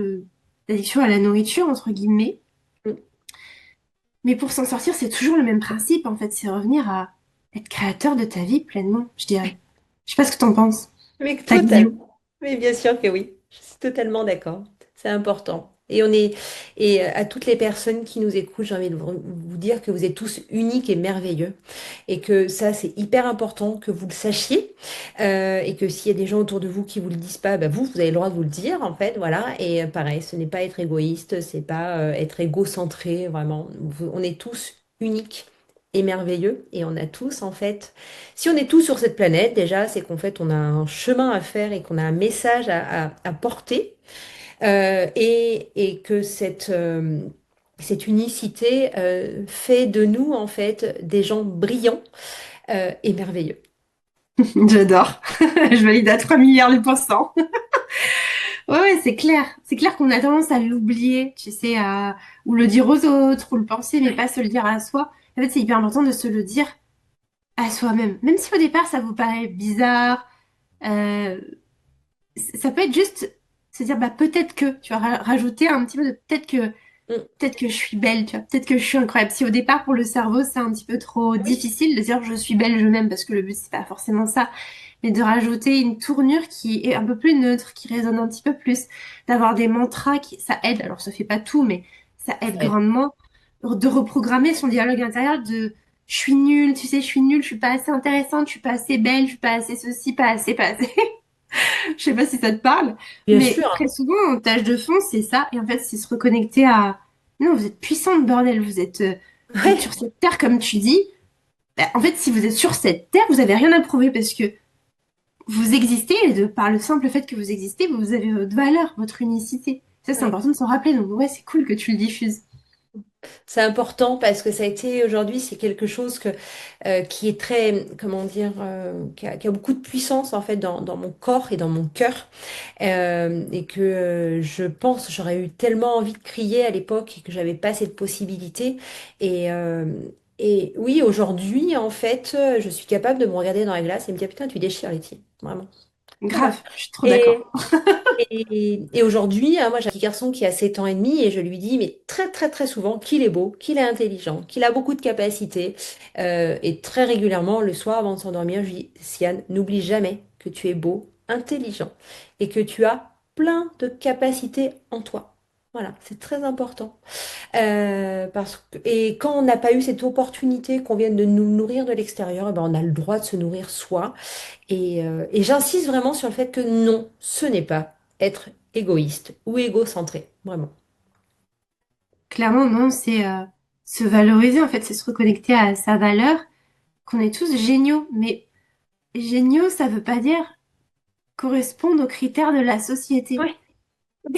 d'addiction à la nourriture, entre guillemets. Mm. Mais pour s'en sortir, c'est toujours le même principe, en fait. C'est revenir à être créateur de ta vie pleinement, je dirais. Je sais pas ce que t'en penses. Mais Ta vision. totalement. Mais bien sûr que oui. Je suis totalement d'accord. C'est important. Et à toutes les personnes qui nous écoutent, j'ai envie de vous dire que vous êtes tous uniques et merveilleux. Et que ça, c'est hyper important que vous le sachiez. Et que s'il y a des gens autour de vous qui vous le disent pas, bah vous avez le droit de vous le dire, en fait. Voilà. Et pareil, ce n'est pas être égoïste, c'est pas être égocentré, vraiment. On est tous uniques et merveilleux. Et on a tous, en fait, si on est tous sur cette planète, déjà, c'est qu'en fait, on a un chemin à faire et qu'on a un message à porter. Et que cette unicité fait de nous, en fait, des gens brillants et merveilleux. J'adore. Je valide à 3 milliards de pourcents. Ouais, ouais, c'est clair. C'est clair qu'on a tendance à l'oublier, tu sais, ou le dire aux autres, ou le penser, mais Ouais. pas se le dire à soi. En fait, c'est hyper important de se le dire à soi-même. Même si au départ, ça vous paraît bizarre, euh, ça peut être juste se dire, bah, peut-être que, tu vas rajouter un petit peu de peut-être que Mm. Peut-être que je suis belle, tu vois. Peut-être que je suis incroyable. Si au départ, pour le cerveau, c'est un petit peu trop Oui. difficile de dire je suis belle, je m'aime, parce que le but, c'est pas forcément ça. Mais de rajouter une tournure qui est un peu plus neutre, qui résonne un petit peu plus, d'avoir des mantras qui, ça aide. Alors, ça fait pas tout, mais ça aide Ouais. grandement. De reprogrammer son dialogue intérieur de je suis nulle, tu sais, je suis nulle, je suis pas assez intéressante, je suis pas assez belle, je suis pas assez ceci, pas assez. Je sais pas si ça te parle, Bien mais sûr. très souvent, en tâche de fond, c'est ça. Et en fait, c'est se reconnecter à... Non, vous êtes puissante, bordel. Vous êtes Ouais. sur cette terre, comme tu dis. Bah, en fait, si vous êtes sur cette terre, vous avez rien à prouver parce que vous existez et par le simple fait que vous existez, vous avez votre valeur, votre unicité. Ça, c'est Ouais. important de s'en rappeler. Donc, ouais, c'est cool que tu le diffuses. C'est important parce que ça a été aujourd'hui, c'est quelque chose qui est très, comment dire, qui a beaucoup de puissance en fait dans mon corps et dans mon cœur. Et que je pense, j'aurais eu tellement envie de crier à l'époque et que j'avais pas cette possibilité. Et, euh, et oui, aujourd'hui, en fait, je suis capable de me regarder dans la glace et me dire, putain, tu déchires, Letty. Vraiment. Voilà. Grave, je suis trop d'accord. Et, et aujourd'hui, hein, moi j'ai un petit garçon qui a 7 ans et demi et je lui dis, mais très très très souvent, qu'il est beau, qu'il est intelligent, qu'il a beaucoup de capacités. Et très régulièrement, le soir avant de s'endormir, je lui dis, Sian, n'oublie jamais que tu es beau, intelligent et que tu as plein de capacités en toi. Voilà, c'est très important. Et quand on n'a pas eu cette opportunité qu'on vienne de nous nourrir de l'extérieur, eh ben, on a le droit de se nourrir soi. Et j'insiste vraiment sur le fait que non, ce n'est pas être égoïste ou égocentré, vraiment. Clairement, non, c'est se valoriser, en fait, c'est se reconnecter à sa valeur, qu'on est tous géniaux. Mais géniaux, ça veut pas dire correspondre aux critères de la société. Ouais.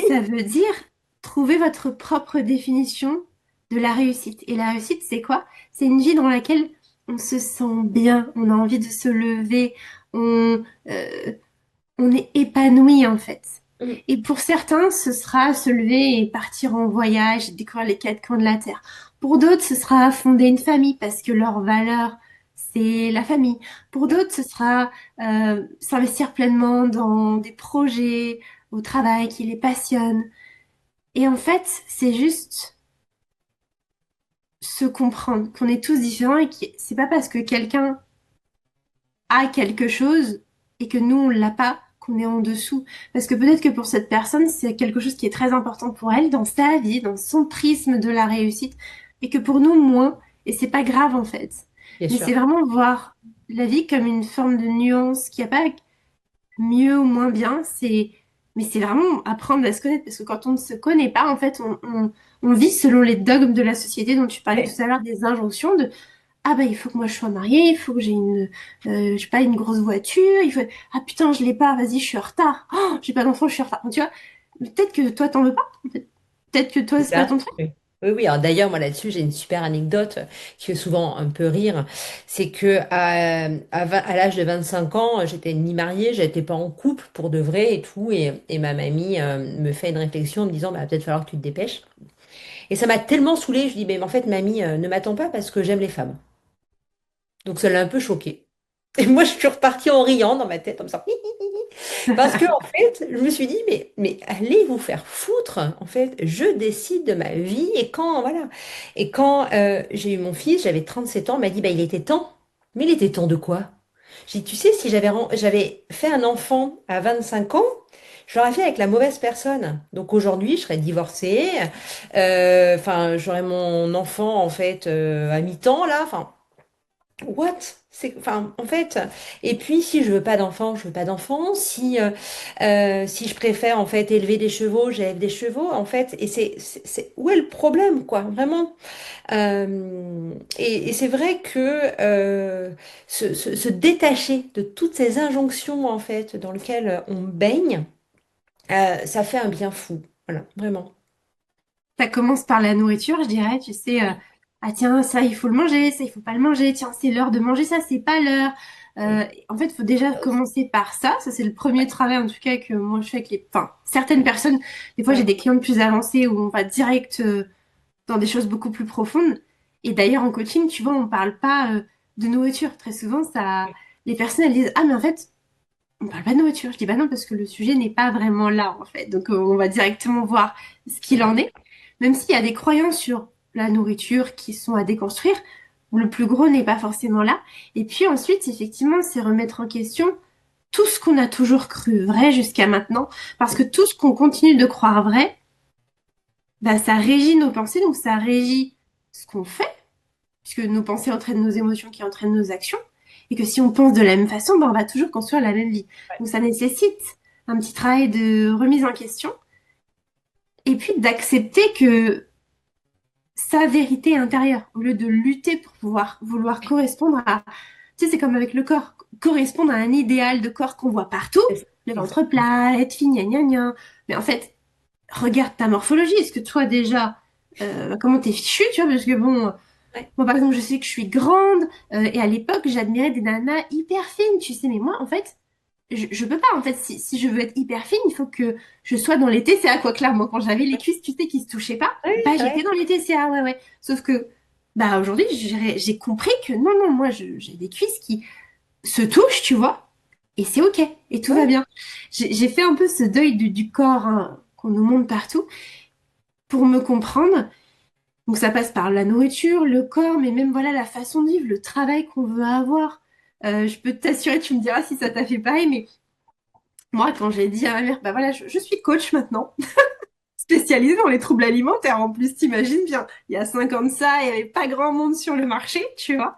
Ça veut dire trouver votre propre définition de la réussite. Et la réussite, c'est quoi? C'est une vie dans laquelle on se sent bien, on a envie de se lever, on, euh, on est épanoui en fait. Mm. Et pour certains, ce sera se lever et partir en voyage, découvrir les quatre coins de la Terre. Pour d'autres, ce sera fonder une famille parce que leur valeur, c'est la famille. Pour d'autres, ce sera s'investir pleinement dans des projets au travail qui les passionnent. Et en fait, c'est juste se comprendre qu'on est tous différents et que c'est pas parce que quelqu'un a quelque chose et que nous on l'a pas qu'on est en dessous. Parce que peut-être que pour cette personne, c'est quelque chose qui est très important pour elle dans sa vie, dans son prisme de la réussite, et que pour nous moins. Et c'est pas grave en fait. Bien Mais c'est sûr. vraiment voir la vie comme une forme de nuance qui a pas mieux ou moins bien, mais c'est vraiment apprendre à se connaître parce que quand on ne se connaît pas, en fait, on vit selon les dogmes de la société dont tu parlais Ouais. tout à l'heure, des injonctions de ah bah il faut que moi je sois mariée, il faut que j'ai je sais pas une grosse voiture, il faut ah putain je l'ai pas, vas-y je suis en retard, oh j'ai pas d'enfant je suis en retard. Tu vois, peut-être que toi t'en veux pas, en fait. Peut-être que toi C'est c'est pas ça. ton truc. Oui. Oui, oui. Alors d'ailleurs, moi là-dessus, j'ai une super anecdote qui fait souvent un peu rire. C'est que à l'âge de 25 ans, j'étais ni mariée, j'étais pas en couple pour de vrai et tout. Et ma mamie me fait une réflexion en me disant, bah, peut-être falloir que tu te dépêches. Et ça m'a tellement saoulée, je dis, mais en fait, mamie, ne m'attends pas parce que j'aime les femmes. Donc ça l'a un peu choquée. Et moi, je suis repartie en riant dans ma tête, comme ça. Parce que, en fait, je me suis dit, mais allez vous faire foutre. En fait, je décide de ma vie. Et quand, voilà. Et quand j'ai eu mon fils, j'avais 37 ans, on m'a dit, bah, il était temps. Mais il était temps de quoi? J'ai dit, tu sais, si j'avais fait un enfant à 25 ans, je l'aurais fait avec la mauvaise personne. Donc aujourd'hui, je serais divorcée. Enfin, j'aurais mon enfant, en fait, à mi-temps, là. Enfin, what? C'est, enfin, en fait, et puis si je veux pas d'enfant, je veux pas d'enfant. Si je préfère en fait élever des chevaux, j'élève des chevaux. En fait, et où est le problème, quoi, vraiment. Et c'est vrai que se détacher de toutes ces injonctions en fait dans lesquelles on baigne, ça fait un bien fou. Voilà, vraiment. Ça commence par la nourriture, je dirais, tu sais, Oui, ah tiens, ça il faut le manger, ça il faut pas le manger, tiens, c'est l'heure de manger ça, c'est pas l'heure. oui. En fait, il faut déjà commencer par ça c'est le premier travail en tout cas que moi je fais avec enfin, certaines personnes. Des fois, j'ai Ouais, des clients plus avancés où on va direct dans des choses beaucoup plus profondes. Et d'ailleurs, en coaching, tu vois, on parle pas de nourriture. Très souvent, les personnes elles disent, ah mais en fait, on parle pas de nourriture. Je dis, bah non, parce que le sujet n'est pas vraiment là, en fait. Donc, on va directement voir ce qu'il en est. même s'il y a des croyances sur la nourriture qui sont à déconstruire, le plus gros n'est pas forcément là. Et puis ensuite, effectivement, c'est remettre en question tout ce qu'on a toujours cru vrai jusqu'à maintenant, parce que tout ce qu'on continue de croire vrai, bah, ça régit nos pensées, donc ça régit ce qu'on fait, puisque nos pensées entraînent nos émotions qui entraînent nos actions, et que si on pense de la même façon, bah, on va toujours construire la même vie. Donc ça nécessite un petit travail de remise en question, et puis d'accepter que sa vérité intérieure, au lieu de lutter pour pouvoir vouloir correspondre à, tu sais, c'est comme avec le corps, correspondre à un idéal de corps qu'on voit partout, C'est ça. le ventre Exactement. plat, être fine, gna gna gna. Mais en fait, regarde ta morphologie. Est-ce que toi déjà, comment t'es fichu, tu vois, parce que bon, Ouais. moi par exemple, je sais que je suis grande, et à l'époque, j'admirais des nanas hyper fines, tu sais, mais moi, en fait, je peux pas, en fait, si je veux être hyper fine, il faut que je sois dans les TCA, quoi, clairement. Quand j'avais les cuisses, tu sais, qui se touchaient pas, Ouais, bah, j'étais ouais. dans les TCA, ouais, ouais. Sauf que, bah, aujourd'hui, j'ai compris que non, non, moi, j'ai des cuisses qui se touchent, tu vois, et c'est OK, et tout va Ouais. bien. J'ai fait un peu ce deuil du corps, hein, qu'on nous montre partout, pour me comprendre. Donc, ça passe par la nourriture, le corps, mais même, voilà, la façon de vivre, le travail qu'on veut avoir. Je peux t'assurer, tu me diras si ça t'a fait pareil, mais moi, quand j'ai dit à ma mère, bah voilà, je suis coach maintenant, spécialisée dans les troubles alimentaires. En plus, t'imagines bien, il y a 5 ans de ça, il n'y avait pas grand monde sur le marché, tu vois.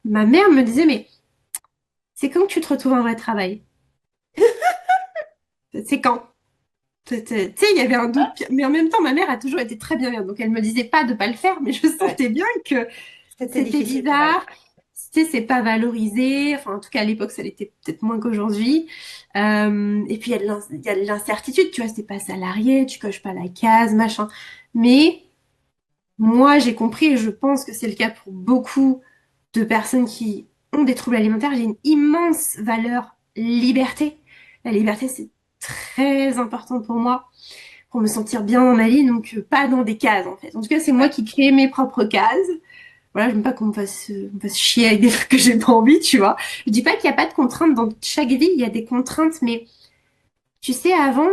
Ma mère me disait, mais c'est quand que tu te retrouves un vrai travail? C'est quand? Tu sais, il y avait un doute, mais en même temps, ma mère a toujours été très bienveillante, donc elle me disait pas de pas le faire, mais je Ouais. sentais bien que C'était c'était difficile pour elle. bizarre. Tu sais, c'est pas valorisé. Enfin, en tout cas, à l'époque, ça l'était peut-être moins qu'aujourd'hui. Et puis, il y a de l'incertitude, tu vois, c'est pas salarié, tu coches pas la case, machin. Mais moi, j'ai compris, et je pense que c'est le cas pour beaucoup de personnes qui ont des troubles alimentaires, j'ai une immense valeur liberté. La liberté, c'est très important pour moi, pour me sentir bien dans ma vie, donc pas dans des cases, en fait. En tout cas, c'est moi Ouais. qui crée mes propres cases. Voilà, j'aime pas qu'on me fasse chier avec des trucs que j'ai pas envie, tu vois. Je dis pas qu'il n'y a pas de contraintes dans chaque vie, il y a des contraintes, mais tu sais, avant,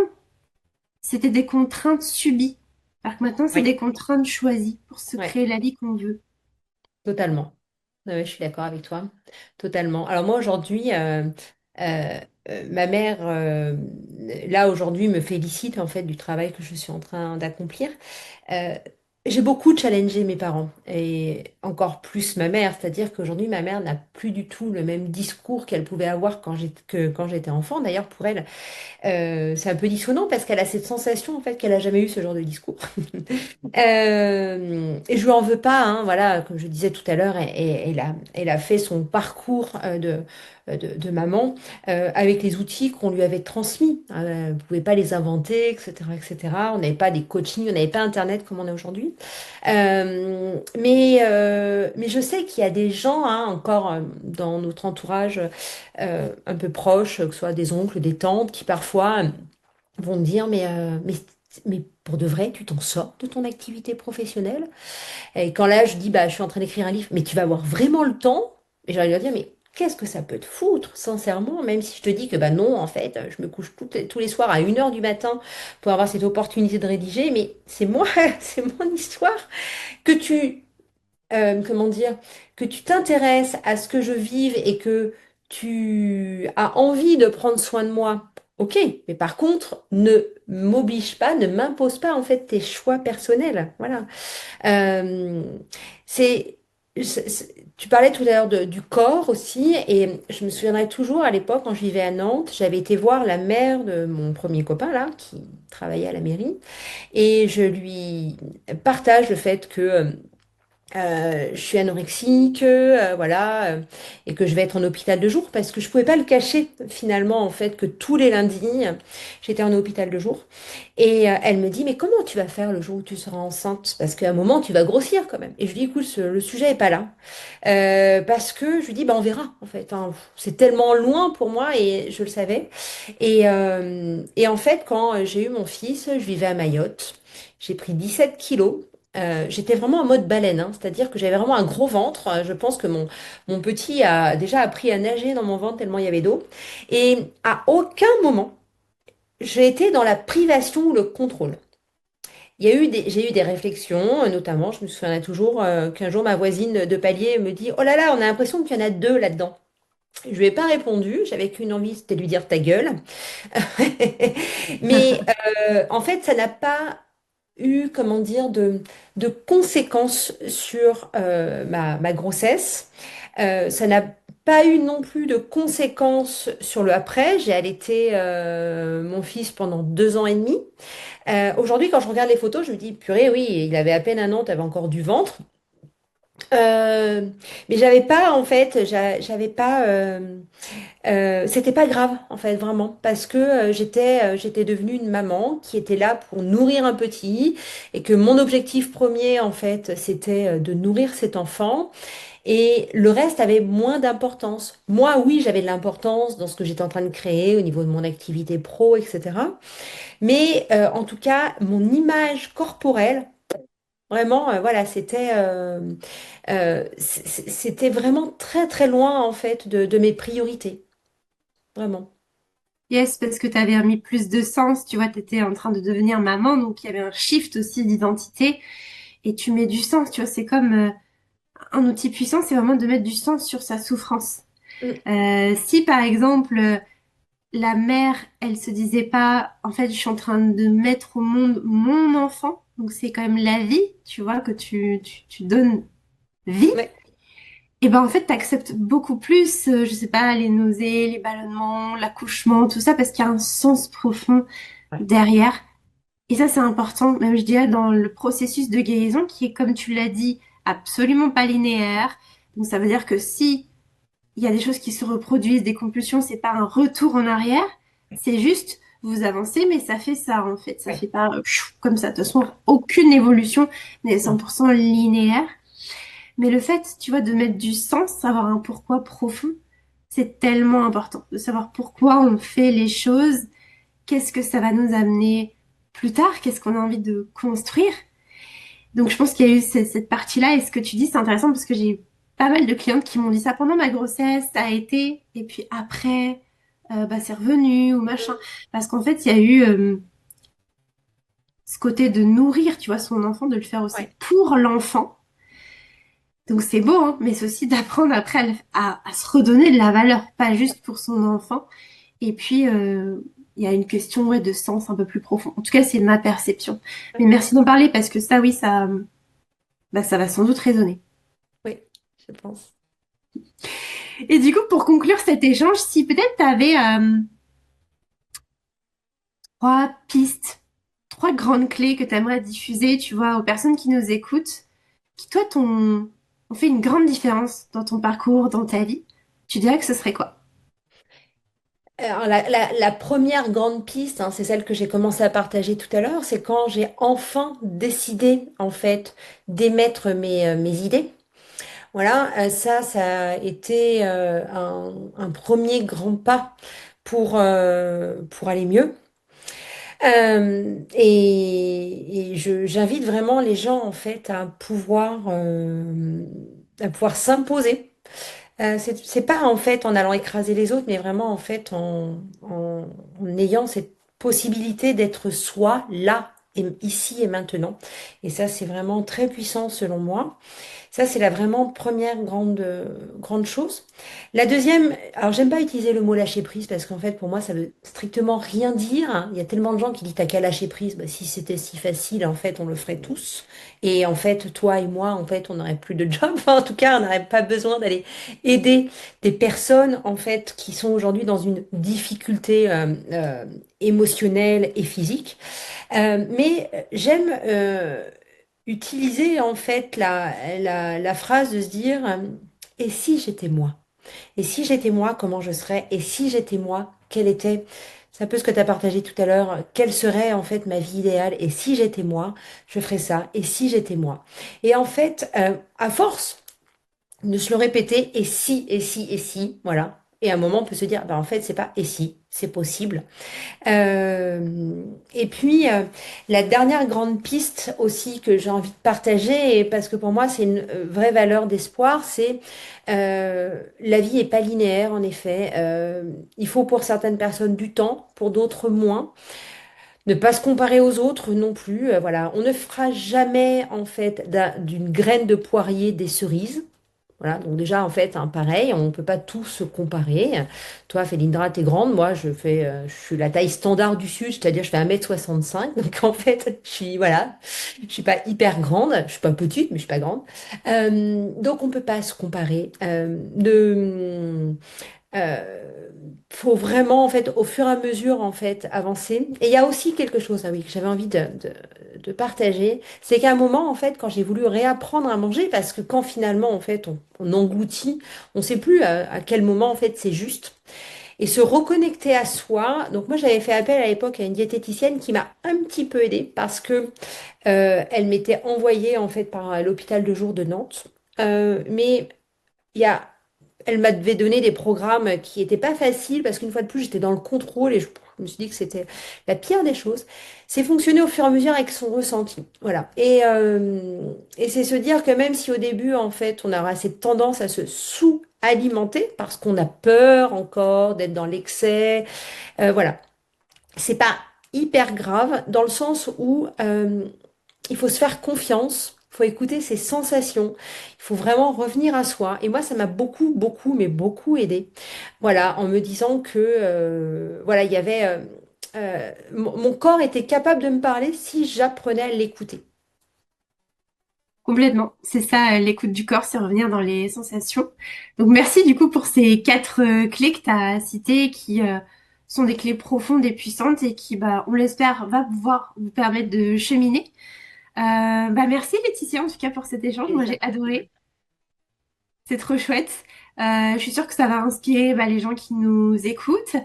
c'était des contraintes subies. Alors que maintenant, c'est Oui. des contraintes choisies pour se Ouais. créer la vie qu'on veut. Totalement. Ouais, ouais, je suis d'accord avec toi. Totalement. Alors moi aujourd'hui, euh, ma mère, là aujourd'hui, me félicite en fait du travail que je suis en train d'accomplir. Euh, j'ai beaucoup challengé mes parents et encore plus ma mère, c'est-à-dire qu'aujourd'hui ma mère n'a plus du tout le même discours qu'elle pouvait avoir quand j'étais enfant. D'ailleurs pour elle, c'est un peu dissonant parce qu'elle a cette sensation en fait qu'elle a jamais eu ce genre de discours. Et je lui en veux pas, hein, voilà, comme je disais tout à l'heure, elle a fait son parcours de maman avec les outils qu'on lui avait transmis. Elle ne pouvait pas les inventer, etc., etc. On n'avait pas des coachings, on n'avait pas Internet comme on a aujourd'hui. Mais je sais qu'il y a des gens, hein, encore dans notre entourage un peu proche, que ce soit des oncles, des tantes, qui parfois vont me dire, mais pour de vrai, tu t'en sors de ton activité professionnelle? Et quand là, je dis, bah, je suis en train d'écrire un livre, mais tu vas avoir vraiment le temps? Et j'allais leur dire, mais qu'est-ce que ça peut te foutre, sincèrement, même si je te dis que, bah non, en fait, je me couche tous les soirs à 1 heure du matin pour avoir cette opportunité de rédiger, mais c'est moi, c'est mon histoire. Que tu, comment dire, que tu t'intéresses à ce que je vive et que tu as envie de prendre soin de moi, ok, mais par contre, ne m'oblige pas, ne m'impose pas en fait tes choix personnels. Voilà. Euh, c'est, tu parlais tout à l'heure du corps aussi, et je me souviendrai toujours à l'époque quand je vivais à Nantes, j'avais été voir la mère de mon premier copain là, qui travaillait à la mairie, et je lui partage le fait que je suis anorexique, voilà, et que je vais être en hôpital de jour parce que je pouvais pas le cacher finalement en fait que tous les lundis j'étais en hôpital de jour. Et elle me dit mais comment tu vas faire le jour où tu seras enceinte? Parce qu'à un moment tu vas grossir quand même. Et je lui dis écoute le sujet est pas là. Parce que je lui dis bah on verra en fait, hein. C'est tellement loin pour moi et je le savais. Et en fait quand j'ai eu mon fils je vivais à Mayotte. J'ai pris 17 kilos. J'étais vraiment en mode baleine, hein, c'est-à-dire que j'avais vraiment un gros ventre. Je pense que mon petit a déjà appris à nager dans mon ventre tellement il y avait d'eau. Et à aucun moment, j'ai été dans la privation ou le contrôle. J'ai eu des réflexions, notamment, je me souviens toujours qu'un jour ma voisine de palier me dit, oh là là, on a l'impression qu'il y en a deux là-dedans. Je lui ai pas répondu, j'avais qu'une envie, c'était de lui dire ta gueule. Mais en fait, ça n'a pas eu, comment dire, de conséquences sur ma grossesse. Ça n'a pas eu non plus de conséquences sur le après. J'ai allaité mon fils pendant 2 ans et demi. Aujourd'hui, quand je regarde les photos, je me dis, purée, oui, il avait à peine un an, tu avais encore du ventre. Euh, mais j'avais pas, en fait, j'avais pas. C'était pas grave en fait vraiment parce que j'étais devenue une maman qui était là pour nourrir un petit et que mon objectif premier en fait c'était de nourrir cet enfant et le reste avait moins d'importance. Moi oui j'avais de l'importance dans ce que j'étais en train de créer au niveau de mon activité pro, etc. Mais en tout cas mon image corporelle vraiment voilà c'était vraiment très très loin en fait de mes priorités vraiment. Yes, parce que tu avais mis plus de sens, tu vois, tu étais en train de devenir maman, donc il y avait un shift aussi d'identité, et tu mets du sens, tu vois, c'est comme un outil puissant, c'est vraiment de mettre du sens sur sa souffrance. Mm. Si par exemple, la mère, elle se disait pas, en fait, je suis en train de mettre au monde mon enfant, donc c'est quand même la vie, tu vois, que tu donnes vie, Ouais. et ben en fait, tu acceptes beaucoup plus, je sais pas, les nausées, les ballonnements, l'accouchement, tout ça, parce qu'il y a un sens profond Ouais. derrière. Et ça, c'est important, même je dirais, dans le processus de guérison qui est, comme tu l'as dit, absolument pas linéaire. Donc ça veut dire que si il y a des choses qui se reproduisent, des compulsions, c'est pas un retour en arrière, c'est juste vous avancez, mais ça fait ça en fait. Ça Ouais. fait pas comme ça. De toute façon, aucune évolution n'est Non. 100% linéaire. Mais le fait, tu vois, de mettre du sens, avoir un pourquoi profond, c'est tellement important. De savoir pourquoi on fait les choses, qu'est-ce que ça va nous amener plus tard, qu'est-ce qu'on a envie de construire. Donc je pense qu'il y a eu cette partie-là et ce que tu dis, c'est intéressant parce que j'ai eu pas mal de clientes qui m'ont dit ça pendant ma grossesse, ça a été, et puis après, bah, c'est revenu ou machin. Parce qu'en fait, il y a eu ce côté de nourrir, tu vois, son enfant, de le faire aussi Ouais. pour l'enfant. Donc c'est beau, hein, mais c'est aussi d'apprendre après à se redonner de la valeur, pas juste pour son enfant. Et puis, il y a une question ouais, de sens un peu plus profond. En tout cas, c'est ma perception. Mais merci d'en parler parce que ça, oui, ça, bah, ça va sans doute résonner. Oui, je pense. Et du coup, pour conclure cet échange, si peut-être tu avais trois pistes, trois grandes clés que tu aimerais diffuser, tu vois, aux personnes qui nous écoutent, qui toi ont fait une grande différence dans ton parcours, dans ta vie, tu dirais que ce serait quoi? Alors, la première grande piste, hein, c'est celle que j'ai commencé à partager tout à l'heure, c'est quand j'ai enfin décidé, en fait, d'émettre mes idées. Voilà, ça a été un premier grand pas pour aller mieux. J'invite vraiment les gens, en fait, à pouvoir s'imposer. C'est pas en fait en allant écraser les autres, mais vraiment en fait en ayant cette possibilité d'être soi là et ici et maintenant. Et ça, c'est vraiment très puissant selon moi. Ça, c'est la vraiment première grande chose. La deuxième, alors j'aime pas utiliser le mot lâcher prise parce qu'en fait, pour moi, ça veut strictement rien dire. Il y a tellement de gens qui disent t'as qu'à lâcher prise. Bah, si c'était si facile, en fait, on le ferait tous. Et en fait, toi et moi, en fait, on n'aurait plus de job. Enfin, en tout cas, on n'aurait pas besoin d'aller aider des personnes, en fait, qui sont aujourd'hui dans une difficulté émotionnelle et physique. Mais j'aime utiliser en fait la phrase de se dire et si j'étais moi? Et si j'étais moi, comment je serais? Et si j'étais moi, quelle était, c'est un peu ce que tu as partagé tout à l'heure, quelle serait en fait ma vie idéale? Et si j'étais moi, je ferais ça. Et si j'étais moi? Et en fait, à force de se le répéter, et si, voilà. Et à un moment, on peut se dire, bah, en fait, c'est pas et si, c'est possible. Et puis, la dernière grande piste aussi que j'ai envie de partager, et parce que pour moi, c'est une vraie valeur d'espoir, c'est la vie n'est pas linéaire, en effet. Il faut pour certaines personnes du temps, pour d'autres moins. Ne pas se comparer aux autres non plus. Voilà, on ne fera jamais en fait d'une graine de poirier des cerises. Voilà, donc déjà en fait, hein, pareil, on ne peut pas tous se comparer. Toi, Félindra, t'es grande, moi je suis la taille standard du Sud, c'est-à-dire je fais 1,65 m. Donc en fait, voilà, je suis pas hyper grande, je suis pas petite, mais je suis pas grande. Donc on peut pas se comparer. Euh, Faut vraiment, en fait, au fur et à mesure, en fait, avancer. Et il y a aussi quelque chose, ah oui, que j'avais envie de partager, c'est qu'à un moment, en fait, quand j'ai voulu réapprendre à manger, parce que quand finalement, en fait, on engloutit, on ne sait plus à quel moment, en fait, c'est juste. Et se reconnecter à soi. Donc moi, j'avais fait appel à l'époque à une diététicienne qui m'a un petit peu aidée parce que elle m'était envoyée, en fait, par l'hôpital de jour de Nantes. Mais il y a elle m'avait donné des programmes qui n'étaient pas faciles parce qu'une fois de plus, j'étais dans le contrôle et je me suis dit que c'était la pire des choses. C'est fonctionner au fur et à mesure avec son ressenti. Voilà. Et c'est se dire que même si au début, en fait, on aura cette tendance à se sous-alimenter parce qu'on a peur encore d'être dans l'excès, voilà. C'est pas hyper grave dans le sens où il faut se faire confiance, il faut écouter ses sensations, il faut vraiment revenir à soi. Et moi, ça m'a beaucoup, beaucoup, mais beaucoup aidé. Voilà, en me disant que voilà, il y avait mon corps était capable de me parler si j'apprenais à l'écouter. Complètement. C'est ça, l'écoute du corps, c'est revenir dans les sensations. Donc merci du coup pour ces quatre clés que tu as citées qui sont des clés profondes et puissantes et qui, bah, on l'espère, va pouvoir vous permettre de cheminer. Bah merci Laetitia en tout cas pour cet échange. Moi Plaisir j'ai adoré. partagé. C'est trop chouette. Je suis sûre que ça va inspirer bah, les gens qui nous écoutent.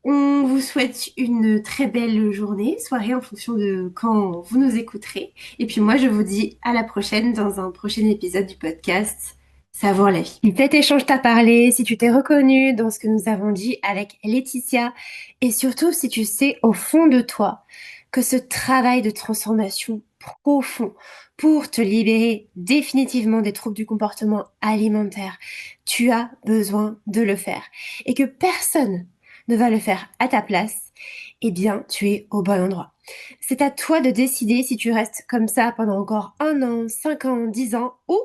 On vous souhaite une très belle journée, soirée en fonction de quand vous nous écouterez. Et puis moi, je vous dis à la prochaine dans un prochain épisode du podcast Savoir la vie. Si cet échange t'a parlé, si tu t'es reconnu dans ce que nous avons dit avec Laetitia, et surtout si tu sais au fond de toi que ce travail de transformation profond pour te libérer définitivement des troubles du comportement alimentaire, tu as besoin de le faire. Et que personne ne va le faire à ta place, eh bien, tu es au bon endroit. C'est à toi de décider si tu restes comme ça pendant encore 1 an, 5 ans, 10 ans, ou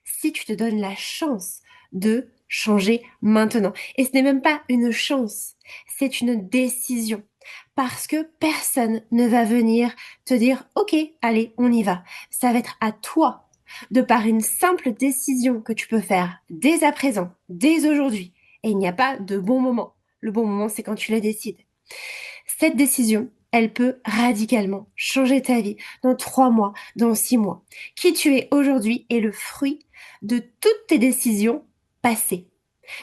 si tu te donnes la chance de changer maintenant. Et ce n'est même pas une chance, c'est une décision. Parce que personne ne va venir te dire, OK, allez, on y va. Ça va être à toi, de par une simple décision que tu peux faire dès à présent, dès aujourd'hui. Et il n'y a pas de bon moment. Le bon moment, c'est quand tu la décides. Cette décision, elle peut radicalement changer ta vie dans 3 mois, dans 6 mois. Qui tu es aujourd'hui est le fruit de toutes tes décisions passées.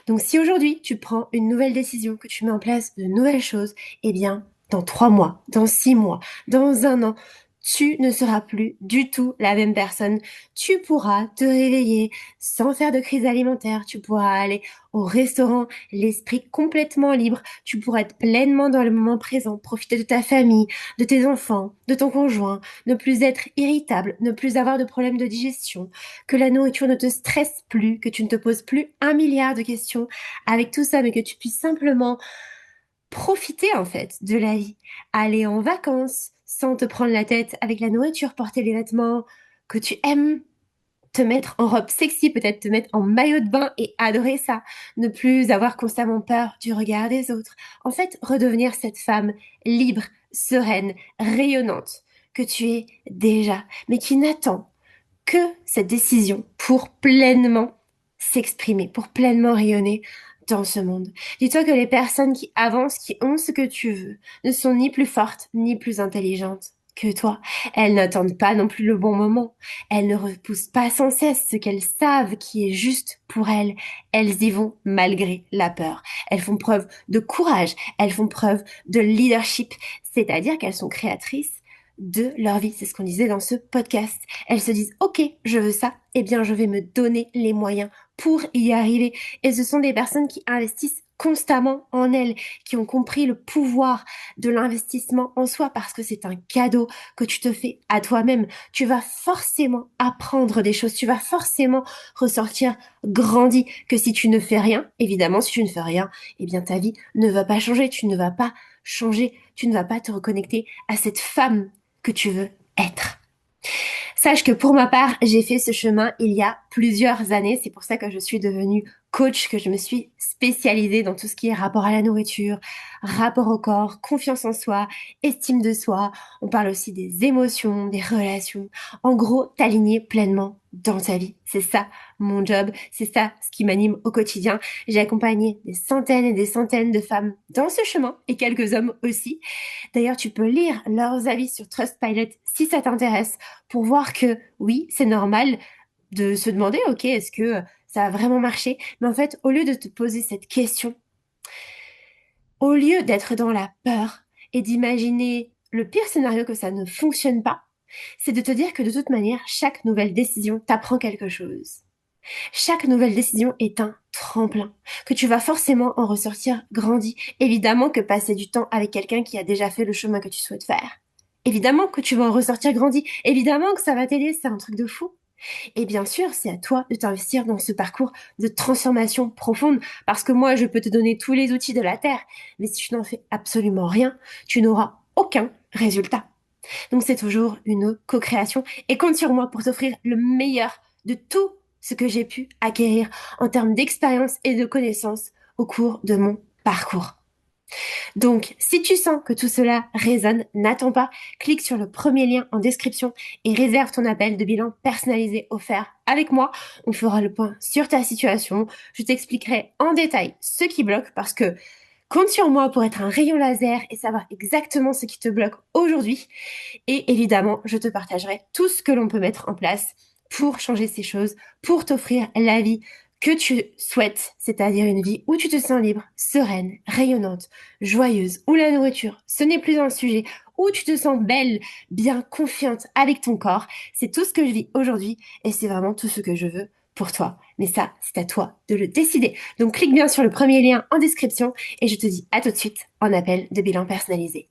Donc si aujourd'hui tu prends une nouvelle décision, que tu mets en place de nouvelles choses, eh bien, dans 3 mois, dans 6 mois, dans un an, tu ne seras plus du tout la même personne. Tu pourras te réveiller sans faire de crise alimentaire. Tu pourras aller au restaurant, l'esprit complètement libre. Tu pourras être pleinement dans le moment présent, profiter de ta famille, de tes enfants, de ton conjoint, ne plus être irritable, ne plus avoir de problèmes de digestion, que la nourriture ne te stresse plus, que tu ne te poses plus 1 milliard de questions avec tout ça, mais que tu puisses simplement profiter en fait de la vie, aller en vacances sans te prendre la tête avec la nourriture, porter les vêtements que tu aimes, te mettre en robe sexy, peut-être te mettre en maillot de bain et adorer ça, ne plus avoir constamment peur du regard des autres. En fait, redevenir cette femme libre, sereine, rayonnante que tu es déjà, mais qui n'attend que cette décision pour pleinement s'exprimer, pour pleinement rayonner dans ce monde. Dis-toi que les personnes qui avancent, qui ont ce que tu veux, ne sont ni plus fortes, ni plus intelligentes que toi. Elles n'attendent pas non plus le bon moment. Elles ne repoussent pas sans cesse ce qu'elles savent qui est juste pour elles. Elles y vont malgré la peur. Elles font preuve de courage. Elles font preuve de leadership. C'est-à-dire qu'elles sont créatrices de leur vie. C'est ce qu'on disait dans ce podcast. Elles se disent, OK, je veux ça. Eh bien, je vais me donner les moyens pour y arriver. Et ce sont des personnes qui investissent constamment en elles, qui ont compris le pouvoir de l'investissement en soi parce que c'est un cadeau que tu te fais à toi-même. Tu vas forcément apprendre des choses, tu vas forcément ressortir grandi que si tu ne fais rien. Évidemment, si tu ne fais rien, eh bien ta vie ne va pas changer, tu ne vas pas changer, tu ne vas pas te reconnecter à cette femme que tu veux être. Sache que pour ma part, j'ai fait ce chemin il y a plusieurs années. C'est pour ça que je suis devenue coach, que je me suis spécialisée dans tout ce qui est rapport à la nourriture, rapport au corps, confiance en soi, estime de soi. On parle aussi des émotions, des relations. En gros, t'aligner pleinement dans ta vie. C'est ça mon job, c'est ça ce qui m'anime au quotidien. J'ai accompagné des centaines et des centaines de femmes dans ce chemin et quelques hommes aussi. D'ailleurs, tu peux lire leurs avis sur Trustpilot si ça t'intéresse pour voir que oui, c'est normal de se demander, ok, est-ce que ça a vraiment marché? Mais en fait, au lieu de te poser cette question, au lieu d'être dans la peur et d'imaginer le pire scénario que ça ne fonctionne pas, c'est de te dire que de toute manière, chaque nouvelle décision t'apprend quelque chose. Chaque nouvelle décision est un tremplin, que tu vas forcément en ressortir grandi. Évidemment que passer du temps avec quelqu'un qui a déjà fait le chemin que tu souhaites faire. Évidemment que tu vas en ressortir grandi. Évidemment que ça va t'aider, c'est un truc de fou. Et bien sûr, c'est à toi de t'investir dans ce parcours de transformation profonde, parce que moi, je peux te donner tous les outils de la Terre, mais si tu n'en fais absolument rien, tu n'auras aucun résultat. Donc c'est toujours une co-création, et compte sur moi pour t'offrir le meilleur de tout ce que j'ai pu acquérir en termes d'expérience et de connaissances au cours de mon parcours. Donc, si tu sens que tout cela résonne, n'attends pas, clique sur le premier lien en description et réserve ton appel de bilan personnalisé offert avec moi. On fera le point sur ta situation. Je t'expliquerai en détail ce qui bloque parce que compte sur moi pour être un rayon laser et savoir exactement ce qui te bloque aujourd'hui. Et évidemment, je te partagerai tout ce que l'on peut mettre en place pour changer ces choses, pour t'offrir la vie que tu souhaites, c'est-à-dire une vie où tu te sens libre, sereine, rayonnante, joyeuse, où la nourriture, ce n'est plus un sujet, où tu te sens belle, bien confiante avec ton corps. C'est tout ce que je vis aujourd'hui et c'est vraiment tout ce que je veux pour toi. Mais ça, c'est à toi de le décider. Donc clique bien sur le premier lien en description et je te dis à tout de suite en appel de bilan personnalisé.